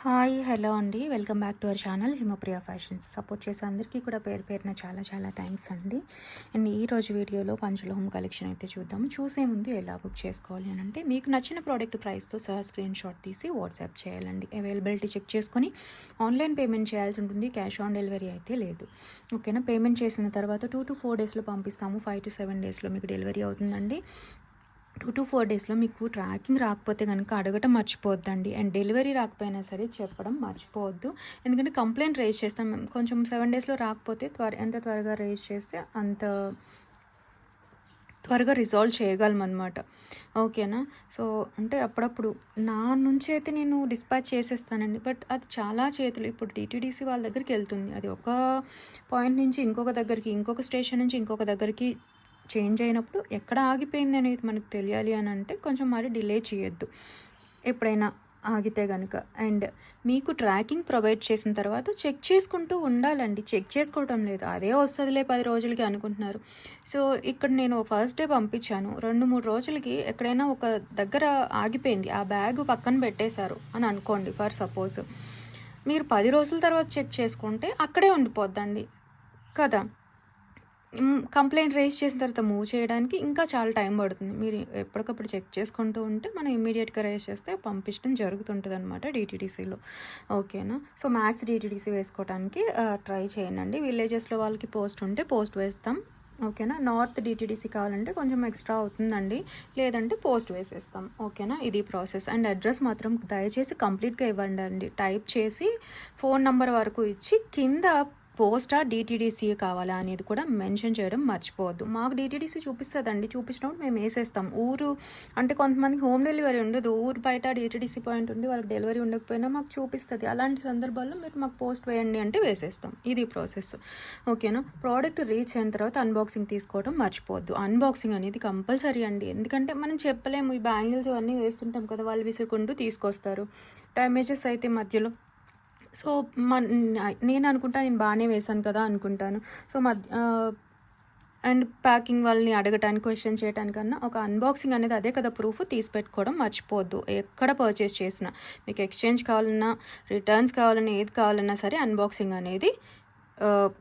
Hi hello అండి, welcome back to our channel Himapriya fashions. Support చేసే అందరికీ కూడా పేరు పేరున చాలా చాలా థ్యాంక్స్ అండి. అండ్ ఈరోజు వీడియోలో పంచల హోమ్ కలెక్షన్ అయితే చూద్దాము. చూసే ముందు ఎలా బుక్ చేసుకోవాలి అని అంటే, మీకు నచ్చిన ప్రోడక్ట్ ప్రైస్తో సహా స్క్రీన్ షాట్ తీసి వాట్సాప్ చేయాలండి. అవైలబిలిటీ చెక్ చేసుకొని ఆన్లైన్ పేమెంట్ చేయాల్సి ఉంటుంది. క్యాష్ ఆన్ డెలివరీ అయితే లేదు. ఓకేనా. పేమెంట్ చేసిన తర్వాత 2 to 4 డేస్లో పంపిస్తాము. 5 to 7 డేస్లో మీకు డెలివరీ అవుతుందండి. 2 to 4 డేస్లో మీకు ట్రాకింగ్ రాకపోతే కనుక అడగటం మర్చిపోవద్దండి. అండ్ డెలివరీ రాకపోయినా సరే చెప్పడం మర్చిపోవద్దు. ఎందుకంటే కంప్లైంట్ రేజ్ చేస్తాం మేము. కొంచెం 7 డేస్లో రాకపోతే ఎంత త్వరగా రేజ్ చేస్తే అంత త్వరగా రిజాల్వ్ చేయగలం అనమాట. ఓకేనా. సో అంటే అప్పుడప్పుడు నా నుంచి అయితే నేను డిస్పాచ్ చేసేస్తానండి. బట్ అది చాలా చేతులు ఇప్పుడు టీటీడీసీ వాళ్ళ దగ్గరికి వెళ్తుంది. అది ఒక పాయింట్ నుంచి ఇంకొక దగ్గరికి, ఇంకొక స్టేషన్ నుంచి ఇంకొక దగ్గరికి చేంజ్ అయినప్పుడు ఎక్కడ ఆగిపోయింది అనేది మనకు తెలియాలి అని అంటే కొంచెం మరి డిలే చేయొద్దు ఎప్పుడైనా ఆగితే కనుక. అండ్ మీకు ట్రాకింగ్ ప్రొవైడ్ చేసిన తర్వాత చెక్ చేసుకుంటూ ఉండాలండి. చెక్ చేసుకోవటం లేదు, అదే వస్తుందిలే 10 రోజులకి అనుకుంటున్నారు. సో ఇక్కడ నేను ఫస్ట్ డే పంపించాను, 2-3 రోజులకి ఎక్కడైనా ఒక దగ్గర ఆగిపోయింది, ఆ బ్యాగ్ పక్కన పెట్టేశారు అని అనుకోండి ఫర్ సపోజ్. మీరు 10 రోజుల తర్వాత చెక్ చేసుకుంటే అక్కడే ఉండిపోద్దండి కదా. కంప్లైంట్ రేజ్ చేసిన తర్వాత మూవ్ చేయడానికి ఇంకా చాలా టైం పడుతుంది. మీరు ఎప్పటికప్పుడు చెక్ చేసుకుంటూ ఉంటే మనం ఇమీడియట్గా రేజ్ చేస్తే పంపించడం జరుగుతుంటుంది అనమాట డిటీడీసీలో. ఓకేనా. సో మ్యాక్స్ డిటీడీసీ వేసుకోవడానికి ట్రై చేయండి. విలేజెస్లో వాళ్ళకి పోస్ట్ ఉంటే పోస్ట్ వేస్తాం. ఓకేనా. నార్త్ డిటీడీసీ కావాలంటే కొంచెం ఎక్స్ట్రా అవుతుందండి, లేదంటే పోస్ట్ వేసేస్తాం. ఓకేనా. ఇది ప్రాసెస్. అండ్ అడ్రస్ మాత్రం దయచేసి కంప్లీట్గా ఇవ్వండి అండి. టైప్ చేసి ఫోన్ నెంబర్ వరకు ఇచ్చి కింద పోస్టా డిటీడీసీ కావాలా అనేది కూడా మెన్షన్ చేయడం మర్చిపోవద్దు. మాకు డిటీడీసీ చూపిస్తుందండి, చూపించినప్పుడు మేము వేసేస్తాం. ఊరు అంటే కొంతమందికి హోమ్ డెలివరీ ఉండదు, ఊరు బయట డిటీడీసీ పాయింట్ ఉండి వాళ్ళకి డెలివరీ ఉండకపోయినా మాకు చూపిస్తుంది. అలాంటి సందర్భాల్లో మీరు మాకు పోస్ట్ వేయండి అంటే వేసేస్తాం. ఇది ప్రాసెస్. ఓకేనా. ప్రోడక్ట్ రీచ్ అయిన తర్వాత అన్బాక్సింగ్ తీసుకోవడం మర్చిపోవద్దు. అన్బాక్సింగ్ అనేది కంపల్సరీ అండి. ఎందుకంటే మనం చెప్పలేము, ఈ బ్యాంగిల్స్ అవన్నీ వేస్తుంటాం కదా, వాళ్ళు విసురుకుంటూ తీసుకొస్తారు. డ్యామేజెస్ అయితే మధ్యలో. సో నేను అనుకుంటా నేను బాగానే వేశాను కదా అనుకుంటాను. సో అండ్ ప్యాకింగ్ వాళ్ళని అడగటానికి, క్వశ్చన్ చేయడానికన్నా ఒక అన్బాక్సింగ్ అనేది అదే కదా ప్రూఫ్, తీసి పెట్టుకోవడం మర్చిపోవద్దు. ఎక్కడ పర్చేస్ చేసినా మీకు ఎక్స్చేంజ్ కావాలన్నా, రిటర్న్స్ కావాలన్నా, ఏది కావాలన్నా సరే అన్బాక్సింగ్ అనేది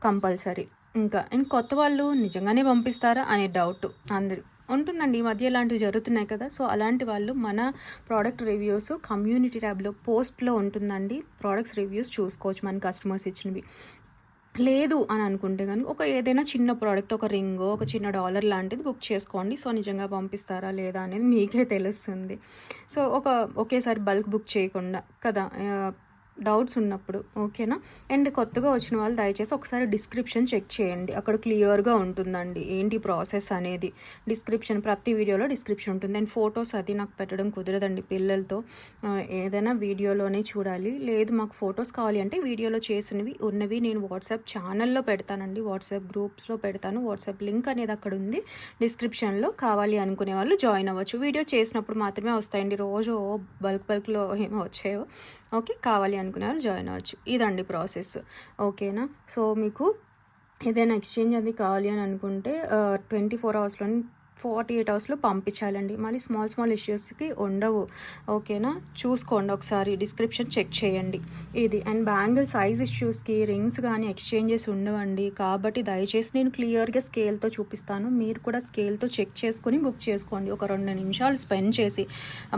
కంపల్సరీ. ఇంకా కొత్త వాళ్ళు నిజంగానే పంపిస్తారా అనే డౌట్ అందరూ ఉంటుందండి. ఈ మధ్య ఇలాంటివి జరుగుతున్నాయి కదా. సో అలాంటి వాళ్ళు మన ప్రోడక్ట్ రివ్యూస్ కమ్యూనిటీ ట్యాబ్లో పోస్ట్లో ఉంటుందండి. ప్రోడక్ట్స్ రివ్యూస్ చూసుకోవచ్చు మన కస్టమర్స్ ఇచ్చినవి. లేదు అని అనుకుంటే కనుక ఒక ఏదైనా చిన్న ప్రోడక్ట్, ఒక రింగ్, ఒక చిన్న డాలర్ లాంటిది బుక్ చేసుకోండి. సో నిజంగా పంపిస్తారా లేదా అనేది మీకే తెలుస్తుంది. సో ఒకేసారి బల్క్ బుక్ చేయకుండా కదా, డౌట్స్ ఉన్నప్పుడు. ఓకేనా. అండ్ కొత్తగా వచ్చిన వాళ్ళు దయచేసి ఒకసారి డిస్క్రిప్షన్ చెక్ చేయండి, అక్కడ క్లియర్గా ఉంటుందండి ఏంటి ప్రాసెస్ అనేది. డిస్క్రిప్షన్ ప్రతి వీడియోలో డిస్క్రిప్షన్ ఉంటుంది. అండ్ ఫొటోస్ అది నాకు పెట్టడం కుదరదండి పిల్లలతో, ఏదైనా వీడియోలోనే చూడాలి. లేదు మాకు ఫొటోస్ కావాలి అంటే వీడియోలో చేసినవి ఉన్నవి నేను వాట్సాప్ ఛానల్లో పెడతానండి, వాట్సాప్ గ్రూప్స్లో పెడతాను. వాట్సాప్ లింక్ అనేది అక్కడ ఉంది డిస్క్రిప్షన్లో. కావాలి అనుకునే వాళ్ళు జాయిన్ అవ్వచ్చు. వీడియో చేసినప్పుడు మాత్రమే వస్తాయండి, రోజు బల్క్లో ఏమో వచ్చాయో. ఓకే. కావాలి అనుకునే వాళ్ళు జాయిన్ అవ్వచ్చు. ఇదండి ప్రాసెస్. ఓకేనా. సో మీకు ఏదైనా ఎక్స్చేంజ్ అది కావాలి అని అనుకుంటే 24 అవర్స్లో 48 అవర్స్లో పంపించాలండి. మళ్ళీ స్మాల్ ఇష్యూస్కి ఉండవు. ఓకేనా. చూసుకోండి ఒకసారి, డిస్క్రిప్షన్ చెక్ చేయండి ఇది. అండ్ బ్యాంగిల్ సైజ్ ఇష్యూస్కి రింగ్స్ కానీ ఎక్స్చేంజెస్ ఉండవండి. కాబట్టి దయచేసి నేను క్లియర్గా స్కేల్తో చూపిస్తాను, మీరు కూడా స్కేల్తో చెక్ చేసుకొని బుక్ చేసుకోండి. ఒక 2 నిమిషాలు స్పెండ్ చేసి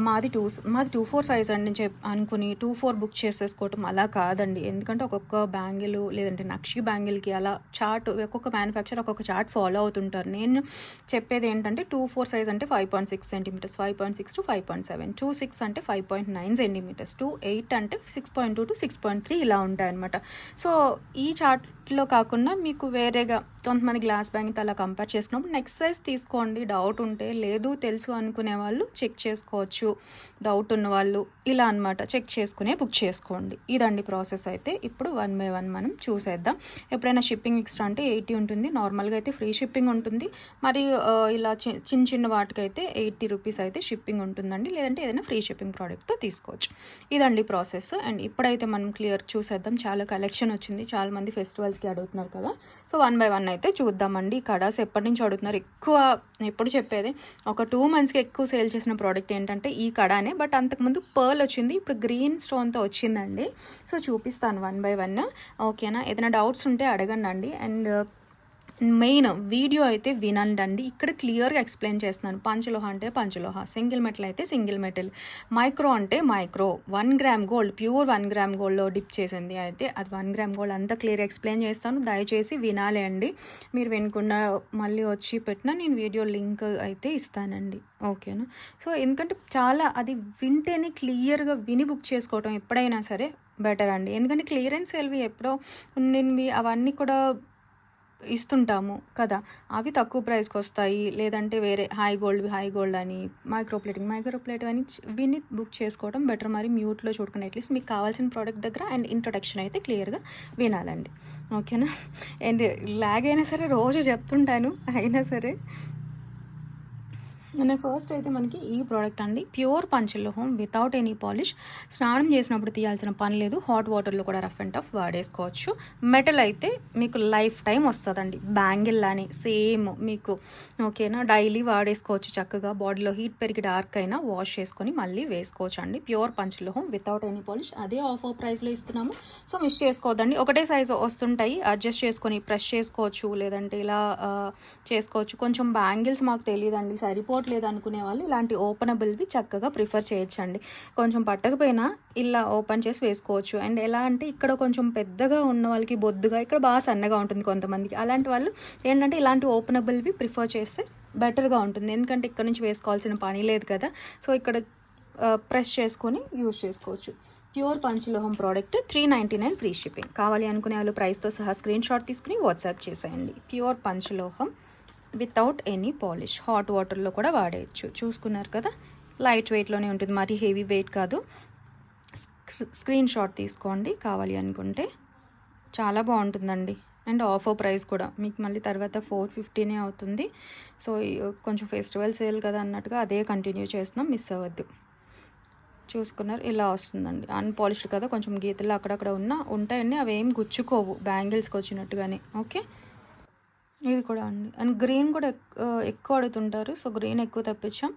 మాది 2-4 సైజ్ అండి అనుకుని 2-4 బుక్ చేసేసుకోవటం అలా కాదండి. ఎందుకంటే ఒక్కొక్క బ్యాంగిల్ లేదంటే నక్షి బ్యాంగిల్కి అలా చార్ట్, ఒక్కొక్క మ్యానుఫ్యాక్చర్ ఒక్కొక్క చార్ట్ ఫాలో అవుతుంటారు. నేను చెప్పేది ఏంటంటే 2-4 సైజ్ అంటే 5.6 సెంటీమీటర్స్, 5.6 to 5.7, 2-6 అంటే 5.9 సెంటీమీటర్స్, 2-8 అంటే 6.2 to 6.3 ఇలా ఉంటాయన్నమాట. సో ఈ చార్ట్లో కాకుండా మీకు వేరేగా కొంతమంది గ్లాస్ బ్యాంగిల్ అలా కంపేర్ చేసినప్పుడు నెక్స్ట్ సైజ్ తీసుకోండి. డౌట్ ఉంటే, లేదు తెలుసు అనుకునే వాళ్ళు చెక్ చేసుకోవచ్చు, డౌట్ ఉన్న వాళ్ళు ఇలా అనమాట. చెక్ చేసుకునే బుక్ చేసుకోండి. ఇదండి ప్రాసెస్. అయితే ఇప్పుడు 1 by 1 మనం చూసేద్దాం. ఎప్పుడైనా షిప్పింగ్ ఎక్స్ట్రా అంటే 80 ఉంటుంది, నార్మల్గా అయితే ఫ్రీ షిప్పింగ్ ఉంటుంది. మరి ఇలా చిన్న వాటికైతే 80 రూపీస్ అయితే షిప్పింగ్ ఉంటుందండి, లేదంటే ఏదైనా ఫ్రీ షిప్పింగ్ ప్రోడక్ట్తో తీసుకోవచ్చు. ఇదండి ప్రాసెస్. అండ్ ఇప్పుడైతే మనం క్లియర్ చూసేద్దాం. చాలా కలెక్షన్ వచ్చింది, చాలామంది ఫెస్టివల్స్కి మంత్స్కి అడుగుతున్నారు కదా. సో 1 by 1 అయితే చూద్దామండి. ఈ కడాస్ ఎప్పటి నుంచి అడుగుతున్నారు, ఎక్కువ ఎప్పుడు చెప్పేది ఒక 2 మంత్స్కి ఎక్కువ సేల్ చేసిన ప్రోడక్ట్ ఏంటంటే ఈ కడానే. బట్ అంతకుముందు పర్ల్ వచ్చింది, ఇప్పుడు గ్రీన్ స్టోన్తో వచ్చిందండి. సో చూపిస్తాను 1 by 1. ఓకేనా, ఏదైనా డౌట్స్ ఉంటే అడగండి. అండ్ మెయిన్ వీడియో అయితే వినండి. ఇక్కడ క్లియర్గా ఎక్స్ప్లెయిన్ చేస్తున్నాను. పంచలోహ అంటే పంచలోహ, సింగిల్ మెటల్ అయితే సింగిల్ మెటల్, మైక్రో అంటే micro, 1 gram gold, pure 1 gram గోల్డ్లో డిప్ చేసింది అయితే అది 1 గ్రామ్ గోల్డ్, అంతా క్లియర్ ఎక్స్ప్లెయిన్ చేస్తాను. దయచేసి వినాలి అండి. మీరు వినకుండా మళ్ళీ వచ్చి పెట్టినా నేను వీడియో లింక్ అయితే ఇస్తానండి. ఓకేనా. సో ఎందుకంటే చాలా అది వింటేనే క్లియర్గా విని బుక్ చేసుకోవటం ఎప్పుడైనా సరే బెటర్ అండి. ఎందుకంటే క్లియరెన్స్ సేల్వి ఎప్పుడో ఉన్నవి అవన్నీ కూడా ఇస్తుంటాము కదా, అవి తక్కువ ప్రైస్కి వస్తాయి. లేదంటే వేరే హై గోల్డ్ అని మైక్రో ప్లేట్ అని విని బుక్ చేసుకోవడం బెటర్. మరి మ్యూట్లో చూడకుండా అట్లీస్ట్ మీకు కావాల్సిన ప్రోడక్ట్ దగ్గర అండ్ ఇంట్రొడక్షన్ అయితే క్లియర్గా వినాలండి. ఓకేనా. అండ్ లాగ్ అయినా సరే రోజు చెప్తుంటాను, అయినా సరే ఫస్ట్ అయితే మనకి ఈ ప్రోడక్ట్ అండి, ప్యూర్ పంచలోహం వితౌట్ ఎనీ పాలిష్. స్నానం చేసినప్పుడు తీయాల్సిన పని లేదు, హాట్ వాటర్లో కూడా రఫ్ అండ్ టఫ్ వాడేసుకోవచ్చు. మెటల్ అయితే మీకు లైఫ్ టైం వస్తుందండి, బ్యాంగిల్ అని సేమ్ మీకు. ఓకేనా, డైలీ వాడేసుకోవచ్చు చక్కగా. బాడీలో హీట్ పెరిగి డార్క్ అయినా వాష్ చేసుకొని మళ్ళీ వేసుకోవచ్చు అండి. ప్యూర్ పంచలోహం వితౌట్ ఎనీ పాలిష్, అదే ఆఫర్ ప్రైస్లో ఇస్తున్నాము. సో మిస్ చేసుకోవద్దండి. ఒకటే సైజు వస్తుంటాయి, అడ్జస్ట్ చేసుకొని ప్రెస్ చేసుకోవచ్చు, లేదంటే ఇలా చేసుకోవచ్చు. కొంచెం బ్యాంగిల్స్ మాకు తెలియదండి, సరిపోవట్లేదు అనుకునే వాళ్ళు ఇలాంటి ఓపెనబుల్వి చక్కగా ప్రిఫర్ చేయొచ్చండి. కొంచెం పట్టకపోయినా ఇలా ఓపెన్ చేసి వేసుకోవచ్చు. అండ్ ఎలా అంటే ఇక్కడ కొంచెం పెద్దగా ఉన్న వాళ్ళకి బొద్దుగా, ఇక్కడ బాగా సన్నగా ఉంటుంది కొంతమందికి. అలాంటి వాళ్ళు ఏంటంటే ఇలాంటి ఓపెనబుల్వి ప్రిఫర్ చేస్తే బెటర్గా ఉంటుంది. ఎందుకంటే ఇక్కడ నుంచి వేసుకోవాల్సిన పని లేదు కదా. సో ఇక్కడ ప్రెస్ చేసుకొని యూజ్ చేసుకోవచ్చు. ప్యూర్ పంచలోహం ప్రోడక్ట్ 399 ఫ్రీ షిప్పింగ్. కావాలి అనుకునే వాళ్ళు ప్రైస్తో సహా స్క్రీన్ షాట్ తీసుకుని వాట్సాప్ చేసేయండి. ప్యూర్ పంచలోహం వితౌట్ ఎనీ పాలిష్, హాట్ వాటర్లో కూడా వాడేయచ్చు. చూసుకున్నారు కదా, లైట్ వెయిట్లోనే ఉంటుంది, మరీ హెవీ వెయిట్ కాదు. స్క్రీన్ షాట్ తీసుకోండి కావాలి అనుకుంటే. చాలా బాగుంటుందండి. అండ్ ఆఫర్ ప్రైస్ కూడా మీకు మళ్ళీ తర్వాత 450 అవుతుంది. సో కొంచెం ఫెస్టివల్ సేల్ కదా అన్నట్టుగా అదే కంటిన్యూ చేస్తున్నాం, మిస్ అవ్వద్దు. చూసుకున్నారు, ఇలా వస్తుందండి. అన్పాలిష్డ్ కదా, కొంచెం గీతలు అక్కడక్కడ ఉంటాయండి, అవి ఏం గుచ్చుకోవు బ్యాంగిల్స్కి వచ్చినట్టుగానే. ఓకే, ఇది కూడా అండి. అండ్ గ్రీన్ కూడా ఎక్కువ అడుగుతుంటారు, సో గ్రీన్ ఎక్కువ తెప్పించాం.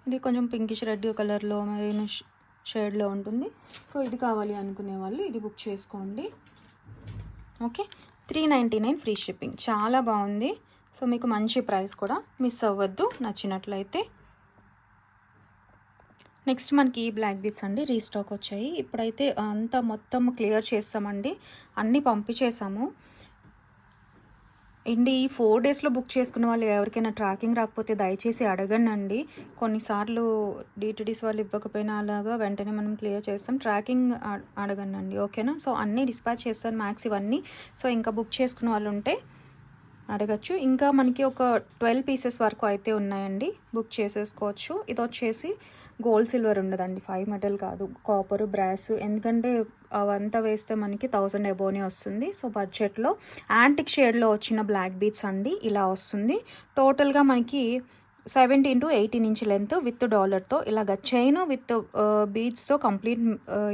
ఇది కొంచెం పింకిష్ రెడ్ కలర్లో మెరీన్ షేడ్లో ఉంటుంది. సో ఇది కావాలి అనుకునే వాళ్ళు ఇది బుక్ చేసుకోండి. Okay, 399 free shipping. చాలా బాగుంది. సో మీకు మంచి ప్రైస్ కూడా, మిస్ అవ్వద్దు నచ్చినట్లయితే. నెక్స్ట్ మనకి ఈ బ్లాక్ బీడ్స్ అండి రీస్టాక్ వచ్చాయి. ఇప్పుడైతే అంతా మొత్తం క్లియర్ చేస్తామండి, అన్నీ పంపించేసాము. అండ్ ఈ 4 డేస్లో బుక్ చేసుకున్న వాళ్ళు ఎవరికైనా ట్రాకింగ్ రాకపోతే దయచేసి అడగండి. కొన్నిసార్లు డిటిడిసి వాళ్ళు ఇవ్వకపోయినా అలాగా వెంటనే మనం క్లియర్ చేస్తాం. ట్రాకింగ్ అడగండి. ఓకేనా. సో అన్నీ డిస్పాచ్ చేస్తాను మ్యాక్స్ ఇవన్నీ. సో ఇంకా బుక్ చేసుకున్న వాళ్ళు ఉంటే అడగచ్చు. ఇంకా మనకి ఒక 12 పీసెస్ వరకు అయితే ఉన్నాయండి, బుక్ చేసేసుకోవచ్చు. ఇది వచ్చేసి గోల్డ్ సిల్వర్ ఉండదండి, 5 మెటల్ కాదు, కాపర్ బ్రాస్. ఎందుకంటే అవంతా వేస్తే మనకి 1000 అబోనే వస్తుంది. సో బడ్జెట్లో యాంటిక్ షేడ్లో వచ్చిన బ్లాక్ బీడ్స్ అండి, ఇలా వస్తుంది. టోటల్గా మనకి 17 to 18 ఇంచ్ లెంత్ విత్ డాలర్తో, ఇలాగ చైన్ విత్ బీడ్స్తో కంప్లీట్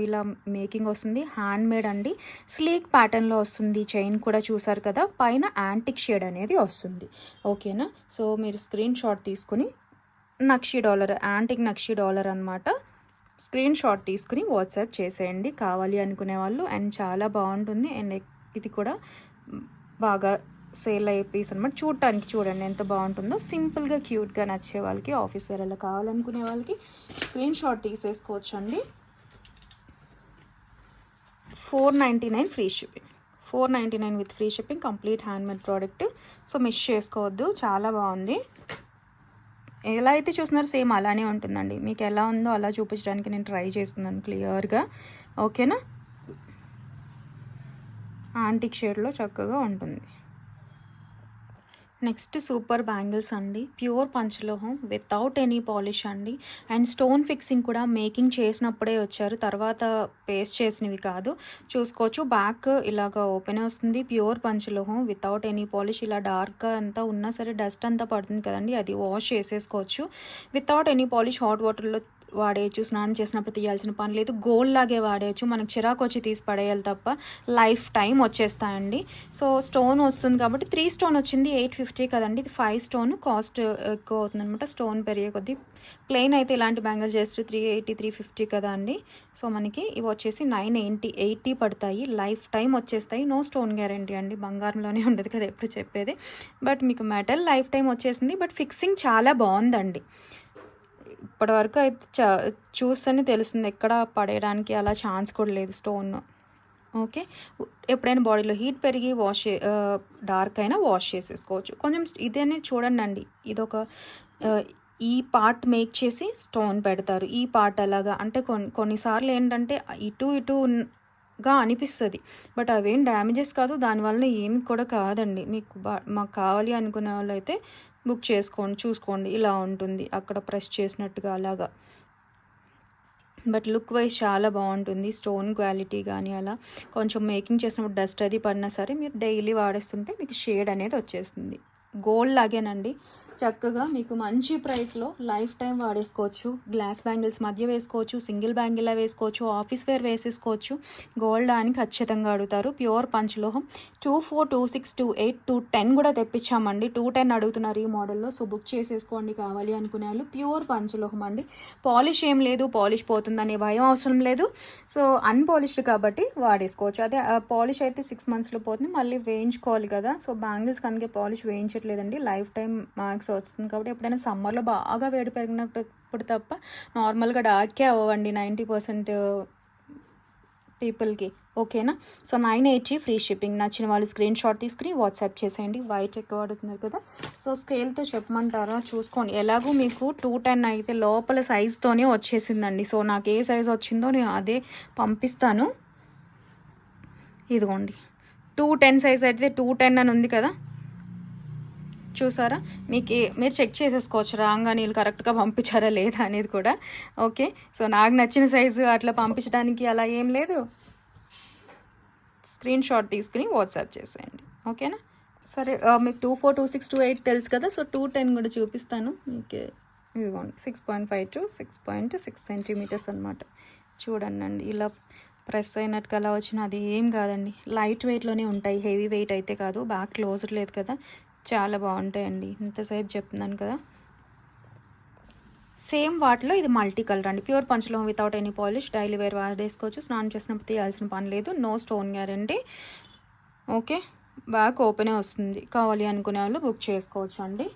ఇలా మేకింగ్ వస్తుంది. హ్యాండ్ మేడ్ అండి, స్లీక్ ప్యాటర్న్లో వస్తుంది. చైన్ కూడా చూసారు కదా, పైన యాంటిక్ షేడ్ అనేది వస్తుంది. ఓకేనా. సో మీరు స్క్రీన్ షాట్ తీసుకుని నక్షి డాలర్, యాంటిక్ నక్షి డాలర్ అనమాట, స్క్రీన్ షాట్ తీసుకుని వాట్సాప్ చేసేయండి కావాలి అనుకునే వాళ్ళు. అండ్ చాలా బాగుంటుంది. అండ్ ఇది కూడా బాగా సేల్ అయ్యే పీస్ అనమాట. చూడటానికి చూడండి ఎంత బాగుంటుందో, సింపుల్గా క్యూట్గా నచ్చే వాళ్ళకి, ఆఫీస్ వేర్ అలా కావాలనుకునే వాళ్ళకి స్క్రీన్ షాట్ తీసేసుకోవచ్చు అండి. 499 free shipping, 499 with free shipping, complete handmade product. So miss చేసుకోవద్దు, చాలా బాగుంది. ఎలా అయితే చూస్తున్నారో సేమ్ అలానే ఉంటుందండి. మీకు ఎలా ఉందో అలా చూపించడానికి నేను ట్రై చేస్తున్నాను క్లియర్గా. ఓకేనా. యాంటిక్ షేడ్లో చక్కగా ఉంటుంది. నెక్స్ట్ సూపర్ బ్యాంగిల్స్ అండి, ప్యూర్ పంచలోహం వితౌట్ ఎనీ పాలిష్ అండి. అండ్ స్టోన్ ఫిక్సింగ్ కూడా మేకింగ్ చేసినప్పుడే వచ్చారు, తర్వాత పేస్ట్ చేసినవి కాదు. చూసుకోవచ్చు, బ్యాక్ ఇలాగా ఓపెన్ వస్తుంది. ప్యూర్ పంచలోహం వితౌట్ ఎనీ పాలిష్. ఇలా డార్క్గా అంతా ఉన్నా సరే డస్ట్ అంతా పడుతుంది కదండి, అది వాష్ చేసేసుకోవచ్చు. వితౌట్ ఎనీ పాలిష్ హాట్ వాటర్లో వాడేయచ్చు, స్నానం చేసినప్పుడు తీయాల్సిన పని లేదు, గోల్డ్ లాగే వాడేయచ్చు. మనకు చిరాకు వచ్చి తీసి పడేయాలి తప్ప లైఫ్ టైం వచ్చేస్తాయండి. సో స్టోన్ వస్తుంది కాబట్టి 3 స్టోన్ వచ్చింది 850 కదండి, ఇది 5 స్టోన్ కాస్ట్ ఎక్కువ అవుతుంది అనమాట. స్టోన్ పెరిగే కొద్దీ ప్లెయిన్ అయితే ఇలాంటి బ్యాంగిల్స్ చేస్తే 380 350 కదా అండి. సో మనకి ఇవి వచ్చేసి 980 పడతాయి, లైఫ్ టైం వచ్చేస్తాయి. నో స్టోన్ గ్యారంటీ అండి, బంగారంలోనే ఉండదు కదా ఎప్పుడు చెప్పేది. బట్ మీకు మెటల్ లైఫ్ టైం వచ్చేసింది. బట్ ఫిక్సింగ్ చాలా బాగుందండి. ఇప్పటివరకు అయితే చూస్తేనే తెలిసింది, ఎక్కడ పడేయడానికి అలా ఛాన్స్ కూడా లేదు స్టోన్. ఓకే, ఎప్పుడైనా బాడీలో హీట్ పెరిగి డార్క్ అయినా వాష్ చేసేసుకోవచ్చు. కొంచెం ఇదేనే చూడండి అండి, ఇదొక ఈ పార్ట్ మేక్ చేసి స్టోన్ పెడతారు, ఈ పార్ట్ అలాగా. అంటే కొన్నిసార్లు ఏంటంటే ఇటుగా అనిపిస్తుంది, బట్ అవేం డ్యామేజెస్ కాదు, దానివల్ల ఏమి కూడా కాదండి. మీకు మాకు కావాలి అనుకునే వాళ్ళు అయితే బుక్ చేసుకోండి, చూసుకోండి, ఇలా ఉంటుంది అక్కడ ప్రెస్ చేసినట్టుగా అలాగా. బట్ లుక్ వైజ్ చాలా బాగుంటుంది, స్టోన్ క్వాలిటీ కానీ అలా. కొంచెం మేకింగ్ చేసినప్పుడు డస్ట్ అది పడినా సరే మీరు డైలీ వాడేస్తుంటే మీకు షేడ్ అనేది వచ్చేస్తుంది. గోల్డ్ లాగేనండి, చక్కగా మీకు మంచి ప్రైస్లో లైఫ్ టైం వాడేసుకోవచ్చు. గ్లాస్ బ్యాంగిల్స్ మధ్య వేసుకోవచ్చు, సింగిల్ బ్యాంగిల్లా వేసుకోవచ్చు, ఆఫీస్ వేర్ వేసేసుకోవచ్చు. గోల్డ్ అని ఖచ్చితంగా అడుగుతారు. ప్యూర్ పంచలోహం 24 26 28 210 కూడా తెప్పించామండి. 210 అడుగుతున్నారు ఈ మోడల్లో. సో బుక్ చేసేసుకోండి కావాలి అనుకునే వాళ్ళు. ప్యూర్ పంచలోహం అండి, పాలిష్ ఏం లేదు, పాలిష్ పోతుందనే భయం అవసరం లేదు. సో అన్పాలిష్డ్ కాబట్టి వాడేసుకోవచ్చు. అదే పాలిష్ అయితే 6 monthsలో పోతుంది, మళ్ళీ వేయించుకోవాలి కదా. సో బ్యాంగిల్స్ అందుకే పాలిష్ వేయించట్లేదండి, లైఫ్ టైం మార్క్స్ వస్తుంది కాబట్టి. ఎప్పుడైనా సమ్మర్లో బాగా వేడి పెరిగినప్పుడు తప్ప నార్మల్గా డార్కే అవ్వండి 90% పీపుల్కి. ఓకేనా. So 980 free shipping. నచ్చిన వాళ్ళు స్క్రీన్ షాట్ తీసుకుని వాట్సాప్ చేసేయండి. వైట్ ఎక్కువ వాడుతున్నారు కదా, సో స్కేల్తో చెప్పమంటారా చూసుకోండి. ఎలాగూ మీకు 210 అయితే లోపల సైజుతోనే వచ్చేసిందండి. సో నాకు ఏ సైజు వచ్చిందో నేను అదే పంపిస్తాను. ఇదిగోండి 210 సైజ్ అయితే 210 అని ఉంది కదా, చూసారా. మీరు చెక్ చేసేసుకోవచ్చు రాంగా నీళ్ళు కరెక్ట్గా పంపించారా లేదా అనేది కూడా. ఓకే, సో నాకు నచ్చిన సైజు అట్లా పంపించడానికి అలా ఏం లేదు, స్క్రీన్ షాట్ తీసుకుని వాట్సాప్ చేసేయండి. ఓకేనా. సరే, మీకు 24 26 28 తెలుసు కదా, సో 210 కూడా చూపిస్తాను మీకు. ఇదిగోండి 6.5 to 6.6 సెంటీమీటర్స్ అనమాట. చూడండి అండి, ఇలా ప్రెస్ అయినట్టుగా అలా వచ్చిన అది ఏం కాదండి, లైట్ వెయిట్లోనే ఉంటాయి, హెవీ వెయిట్ అయితే కాదు. బాగా క్లోజర్ లేదు కదా, చాలా బాగుంటాయండి. ఇంతసేపు చెప్తున్నాను కదా. సేమ్ వాటిలో ఇది మల్టీ కలర్ అండి, ప్యూర్ పంచలోహం without any polish, daily wear వాడేసుకోవచ్చు. స్నానం చేసినప్పుడు తీయాల్సిన పని లేదు, no stone guarantee. Okay, back ఓపెనే వస్తుంది, కావాలి అనుకునే వాళ్ళు బుక్ చేసుకోవచ్చు అండి.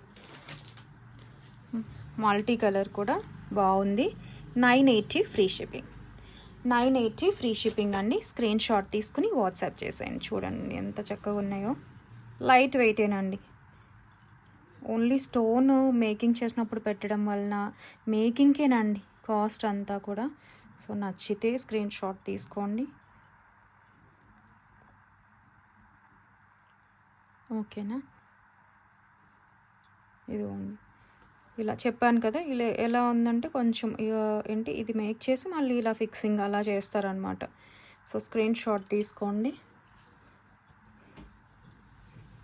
మల్టీ కలర్ కూడా బాగుంది. 980 ఫ్రీ షిప్పింగ్. 980 ఫ్రీ షిప్పింగ్ అండి. స్క్రీన్ షాట్ తీసుకుని వాట్సాప్ చేసేయండి. చూడండి ఎంత చక్కగా ఉన్నాయో, లైట్ వెయిటేనండి. ఓన్లీ స్టోన్ మేకింగ్ చేసినప్పుడు పెట్టడం వలన మేకింగ్కేనండి కాస్ట్ అంతా కూడా. సో నచ్చితే స్క్రీన్ షాట్ తీసుకోండి. ఓకేనా. ఇది ఉంది, ఇలా చెప్పాను కదా. ఇలా ఎలా ఉందంటే కొంచెం ఏంటి ఇది మేక్ చేసి మళ్ళీ ఇలా ఫిక్సింగ్ అలా చేస్తారనమాట. సో స్క్రీన్ షాట్ తీసుకోండి.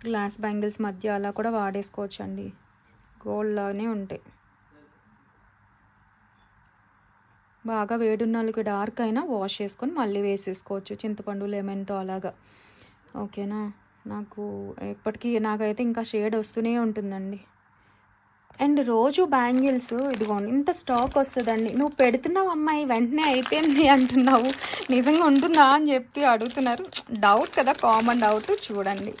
గ్లాస్ బ్యాంగిల్స్ మధ్య అలా కూడా వాడేసుకోవచ్చు అండి, గోల్డ్ లాగానే ఉంటాయి. బాగా వేడున్న వాళ్ళకి డార్క్ అయినా వాష్ చేసుకొని మళ్ళీ వేసేసుకోవచ్చు, చింతపండు లెమన్తో అలాగా. ఓకేనా. నాకైతే ఇంకా షేడ్ వస్తూనే ఉంటుందండి. అండ్ రోజు బ్యాంగిల్స్ ఇదిగోండి ఇంత స్టాక్ వస్తుందండి. నువ్వు పెడుతున్నావు అమ్మాయి వెంటనే అయిపోయింది అంటున్నావు, నిజంగా ఉంటుందా అని చెప్పి అడుగుతున్నారు. డౌట్ కదా, కామన్ డౌట్. చూడండి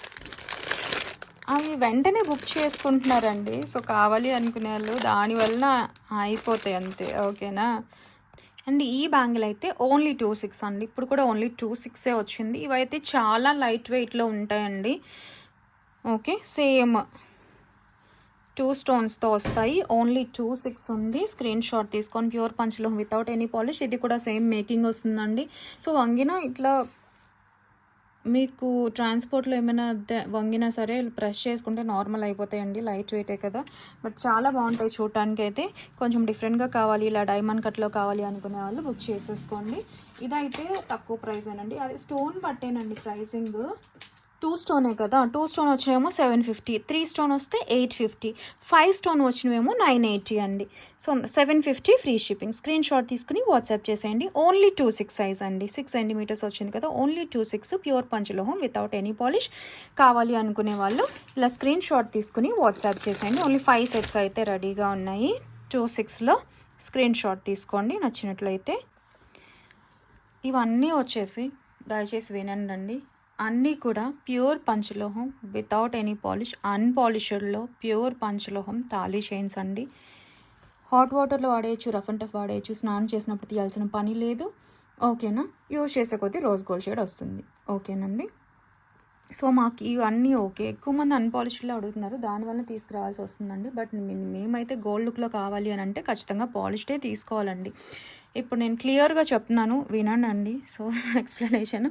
అవి వెంటనే బుక్ చేసుకుంటున్నారండి. సో కావాలి అనుకునే వాళ్ళు దానివల్ల అయిపోతాయి అంతే. ఓకేనా. అండ్ ఈ బ్యాంగిల్ అయితే ఓన్లీ 26 అండి, ఇప్పుడు కూడా ఓన్లీ 26 వచ్చింది. ఇవైతే చాలా లైట్ వెయిట్లో ఉంటాయండి. ఓకే, సేమ్ 2 స్టోన్స్తో వస్తాయి. ఓన్లీ 26 ఉంది. స్క్రీన్ షాట్ తీసుకొని ప్యూర్ పంచలోహం వితౌట్ ఎనీ పాలిష్. ఇది కూడా సేమ్ మేకింగ్ వస్తుందండి. సో వంగిన ఇట్లా మీకు ట్రాన్స్పోర్ట్లో ఏమైనా వంగినా సరే ప్రెస్ చేసుకుంటే నార్మల్ అయిపోతాయండి, లైట్ వెయిటే కదా. బట్ చాలా బాగుంటాయి చూడటానికి అయితే. కొంచెం డిఫరెంట్గా కావాలి, ఇలా డైమండ్ కట్లో కావాలి అనుకునే వాళ్ళు బుక్ చేసేసుకోండి. ఇదైతే తక్కువ ప్రైస్ ఏనండి, అది స్టోన్ బట్టేనండి ప్రైసింగ్. 2 స్టోనే కదా, 2 స్టోన్ వచ్చినేమో 750, 3 స్టోన్ వస్తే 850, 5 స్టోన్ వచ్చినవేమో 980 అండి. So 750 free shipping. Screen shot తీసుకుని వాట్సాప్ చేసేయండి. ఓన్లీ 26 సైజ్ అండి, 6 సెంటీమీటర్స్ వచ్చింది కదా, ఓన్లీ 26 ప్యూర్ పంచలోహం వితౌట్ ఎనీ పాలిష్. కావాలి అనుకునే వాళ్ళు ఇలా స్క్రీన్ షాట్ తీసుకుని వాట్సాప్ చేసేయండి. ఓన్లీ 5 సెట్స్ అయితే రెడీగా ఉన్నాయి. 26లో స్క్రీన్ షాట్ తీసుకోండి నచ్చినట్లయితే. ఇవన్నీ వచ్చేసి దయచేసి వినండి, అన్నీ కూడా ప్యూర్ పంచలోహం వితౌట్ ఎనీ పాలిష్, అన్పాలిష్డ్లో ప్యూర్ పంచలోహం తాళీ చైన్స్ అండి. హాట్ వాటర్లో వాడేయచ్చు, రఫ్ అండ్ టఫ్ వాడేయచ్చు, స్నానం చేసినప్పుడు తీయాల్సిన పని లేదు. ఓకేనా, యూజ్ చేసే కొద్దీ రోజ్ గోల్డ్ షేడ్ వస్తుంది. ఓకేనండి. సో మాకు ఇవన్నీ ఓకే. ఎక్కువ మంది అన్పాలిష్డ్లో అడుగుతున్నారు, దానివల్ల తీసుకురావాల్సి వస్తుందండి. బట్ మేమైతే గోల్డ్ లుక్లో కావాలి అని అంటే ఖచ్చితంగా పాలిష్డే తీసుకోవాలండి. ఇప్పుడు నేను క్లియర్గా చెప్తున్నాను వినండి. సో ఎక్స్ప్లెనేషన్,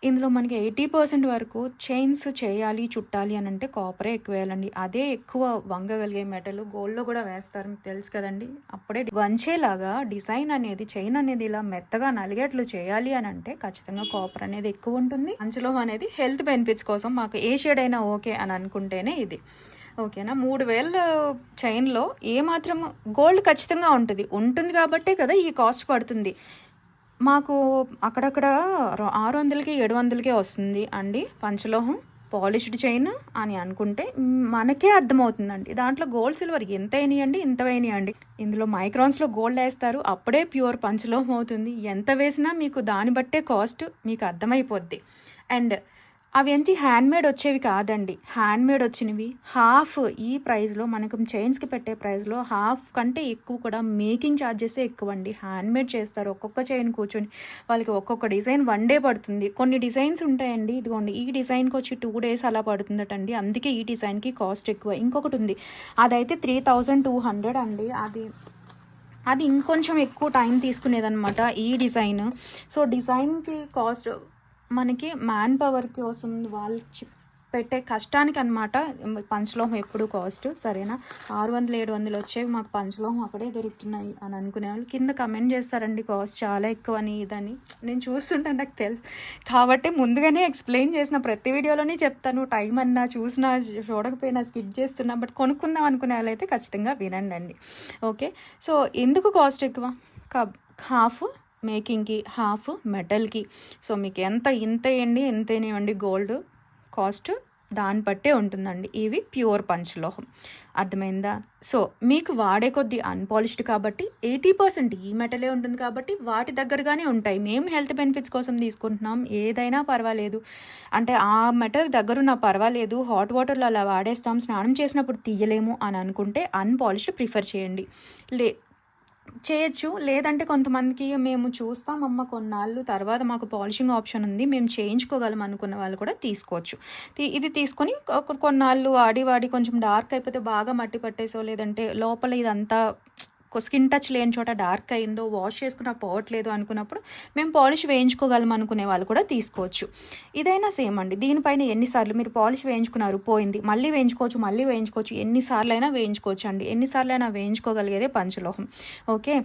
ఇందులో మనకి 80% వరకు చైన్స్ చేయాలి, చుట్టాలి అని అంటే కాపరే ఎక్కువ వేయాలండి. అదే ఎక్కువ వంగగలిగే మెటల్. గోల్డ్లో కూడా వేస్తారు, మీకు తెలుసు కదండి. అప్పుడే వంచేలాగా డిజైన్ అనేది, చైన్ అనేది ఇలా మెత్తగా నలిగేట్లు చేయాలి అని అంటే ఖచ్చితంగా కాపర్ అనేది ఎక్కువ ఉంటుంది. పంచలోహం అనేది హెల్త్ బెనిఫిట్స్ కోసం మాకు ఏ షేడ్ అయినా ఓకే అని అనుకుంటేనే ఇది. ఓకేనా, 3000 చైన్లో ఏమాత్రం గోల్డ్ ఖచ్చితంగా ఉంటుంది కాబట్టే కదా ఈ కాస్ట్ పడుతుంది. మాకు అక్కడక్కడ 600కి 700కే వస్తుంది అండి పంచలోహం పాలిష్డ్ చైన్ అని అనుకుంటే మనకే అర్థమవుతుందండి. దాంట్లో గోల్డ్ సిల్వర్ ఎంత వేయనియండి, ఇంత వేయనియండి. ఇందులో మైక్రాన్స్లో గోల్డ్ వేస్తారు, అప్పుడే ప్యూర్ పంచలోహం అవుతుంది. ఎంత వేసినా మీకు దాన్ని బట్టే కాస్ట్ మీకు అర్థమైపోద్ది. అండ్ అవి ఏంటి హ్యాండ్మేడ్ వచ్చేవి కాదండి, హ్యాండ్మేడ్ వచ్చినవి హాఫ్ ఈ ప్రైస్లో, మనకు చైన్స్కి పెట్టే ప్రైస్లో హాఫ్ కంటే ఎక్కువ కూడా మేకింగ్ ఛార్జెసే ఎక్కువ అండి. హ్యాండ్మేడ్ చేస్తారు, ఒక్కొక్క చైన్ కూర్చొని వాళ్ళకి ఒక్కొక్క డిజైన్ 1 డే పడుతుంది. కొన్ని డిజైన్స్ ఉంటాయండి, ఇదిగోండి ఈ డిజైన్కి వచ్చి 2 days అలా పడుతుందటండి, అందుకే ఈ డిజైన్కి కాస్ట్ ఎక్కువ. ఇంకొకటి ఉంది, అదైతే 3200 అండి. అది ఇంకొంచెం ఎక్కువ టైం తీసుకునేదన్నమాట ఈ డిజైన్. సో డిజైన్కి కాస్ట్ మనకి మ్యాన్ పవర్ కోసం వాళ్ళు పెట్టే కష్టానికి అనమాట పంచలోహం ఎప్పుడు కాస్ట్. సరేనా, 600-700 వచ్చేవి మాకు పంచలోహం అక్కడే దొరుకుతున్నాయి అని అనుకునే వాళ్ళు కింద కమెంట్ చేస్తారండి కాస్ట్ చాలా ఎక్కువ అని ఇదని. నేను చూస్తుంటాను, నాకు తెలుసు కాబట్టి ముందుగానే ఎక్స్ప్లెయిన్ చేసిన ప్రతి వీడియోలోనే చెప్తాను. టైం అన్నా చూసినా చూడకపోయినా స్కిప్ చేస్తున్నా, బట్ కొనుక్కుందాం అనుకునే వాళ్ళైతే ఖచ్చితంగా వినండి. ఓకే, సో ఎందుకు కాస్ట్ ఎక్కువ? హాఫ్ మేకింగ్కి, హాఫ్ మెటల్కి. సో మీకు ఇంత ఎంతేనివ్వండి గోల్డ్ కాస్ట్ దాన్ని బట్టే ఉంటుందండి. ఇవి ప్యూర్ పంచలోహం, అర్థమైందా? సో మీకు వాడే కొద్దీ అన్పాలిష్డ్ కాబట్టి 80% ఈ మెటలే ఉంటుంది కాబట్టి వాటి దగ్గరగానే ఉంటాయి. మేము హెల్త్ బెనిఫిట్స్ కోసం తీసుకుంటున్నాం, ఏదైనా పర్వాలేదు అంటే ఆ మెటల్ దగ్గరున్న పర్వాలేదు, హాట్ వాటర్లో అలా వాడేస్తాం, స్నానం చేసినప్పుడు తీయలేము అని అనుకుంటే అన్పాలిష్డ్ ప్రిఫర్ చేయండి. చేయొచ్చు. లేదంటే కొంతమందికి మేము చూస్తామమ్మ కొన్నాళ్ళు తర్వాత మాకు పాలిషింగ్ ఆప్షన్ ఉంది, మేము చేయించుకోగలం అనుకున్న వాళ్ళు కూడా తీసుకోవచ్చు. ఇది తీసుకొని కొన్నాళ్ళు వాడి కొంచెం డార్క్ అయిపోతే, బాగా మట్టి పట్టేసో, లేదంటే లోపల ఇదంతా స్కిన్ టచ్ లేని చోట డార్క్ అయిందో, వాష్ చేసుకున్న పోవట్లేదు అనుకున్నప్పుడు మేము పాలిష్ వేయించుకోగలం అనుకునే వాళ్ళు కూడా తీసుకోవచ్చు. ఇదైనా సేమ్ అండి. దీనిపైన ఎన్నిసార్లు మీరు పాలిష్ వేయించుకున్నారు, పోయింది, మళ్ళీ వేయించుకోవచ్చు, ఎన్నిసార్లు అయినా వేయించుకోవచ్చు అండి. ఎన్నిసార్లు అయినా వేయించుకోగలిగేదే పంచలోహం. ఓకే,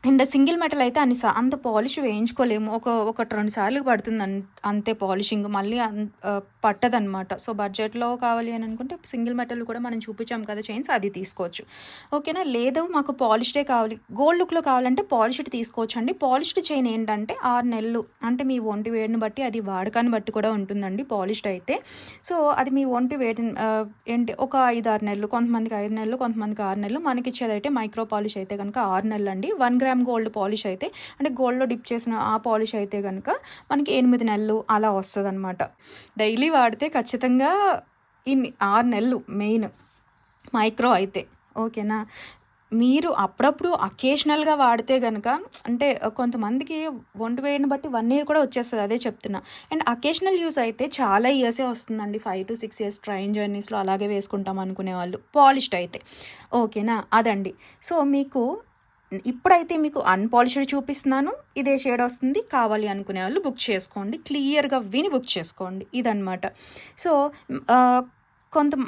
అండ్ సింగిల్ మెటల్ అయితే అంత పాలిష్ వేయించుకోలేము, ఒక 2 సార్లు పడుతుంది అంతే పాలిషింగ్, మళ్ళీ పట్టదనమాట. సో బడ్జెట్లో కావాలి అని అనుకుంటే సింగిల్ మెటల్ కూడా మనం చూపించాం కదా చైన్స్, అది తీసుకోవచ్చు. ఓకేనా, లేదు మాకు పాలిష్డే కావాలి, గోల్డ్ లుక్లో కావాలంటే పాలిష్డ్ తీసుకోవచ్చు అండి. పాలిష్డ్ చైన్ ఏంటంటే 6 నెలలు, అంటే మీ ఒంటి వేడిని బట్టి, అది వాడకాన్ని బట్టి కూడా ఉంటుందండి పాలిష్డ్ అయితే. సో అది మీ ఒంటి వేడి ఏంటి, ఒక 5-6 నెలలు, కొంతమందికి 5 నెలలు, కొంతమందికి 6 నెలలు. మనకి ఇచ్చేదైతే మైక్రో పాలిష్ అయితే కనుక 6 నెలలు అండి. 1 గ్రామ్ గోల్డ్ పాలిష్ అయితే, అంటే గోల్డ్లో డిప్ చేసిన ఆ పాలిష్ అయితే కనుక మనకి 8 నెలలు అలా వస్తుంది అనమాట. డైలీ వాడితే ఖచ్చితంగా 6 నెలలు మెయిన్ మైక్రో అయితే. ఓకేనా, మీరు అప్పుడప్పుడు అకేషనల్గా వాడితే కనుక, అంటే కొంతమందికి ఒంటి వేడిని బట్టి 1 year కూడా వచ్చేస్తుంది, అదే చెప్తున్నా. అండ్ అకేషనల్ యూస్ అయితే చాలా ఇయర్సే వస్తుందండి, 5 to 6 years ట్రైన్ జర్నీస్లో అలాగే వేసుకుంటాం అనుకునే వాళ్ళు పాలిష్డ్ అయితే. ఓకేనా, అదండి. సో ఇప్పుడైతే మీకు అన్పాలిష్డ్ చూపిస్తున్నాను, ఇదే షేడ్ వస్తుంది. కావాలి అనుకునే వాళ్ళు బుక్ చేసుకోండి, క్లియర్గా విని బుక్ చేసుకోండి, ఇదన్నమాట. సో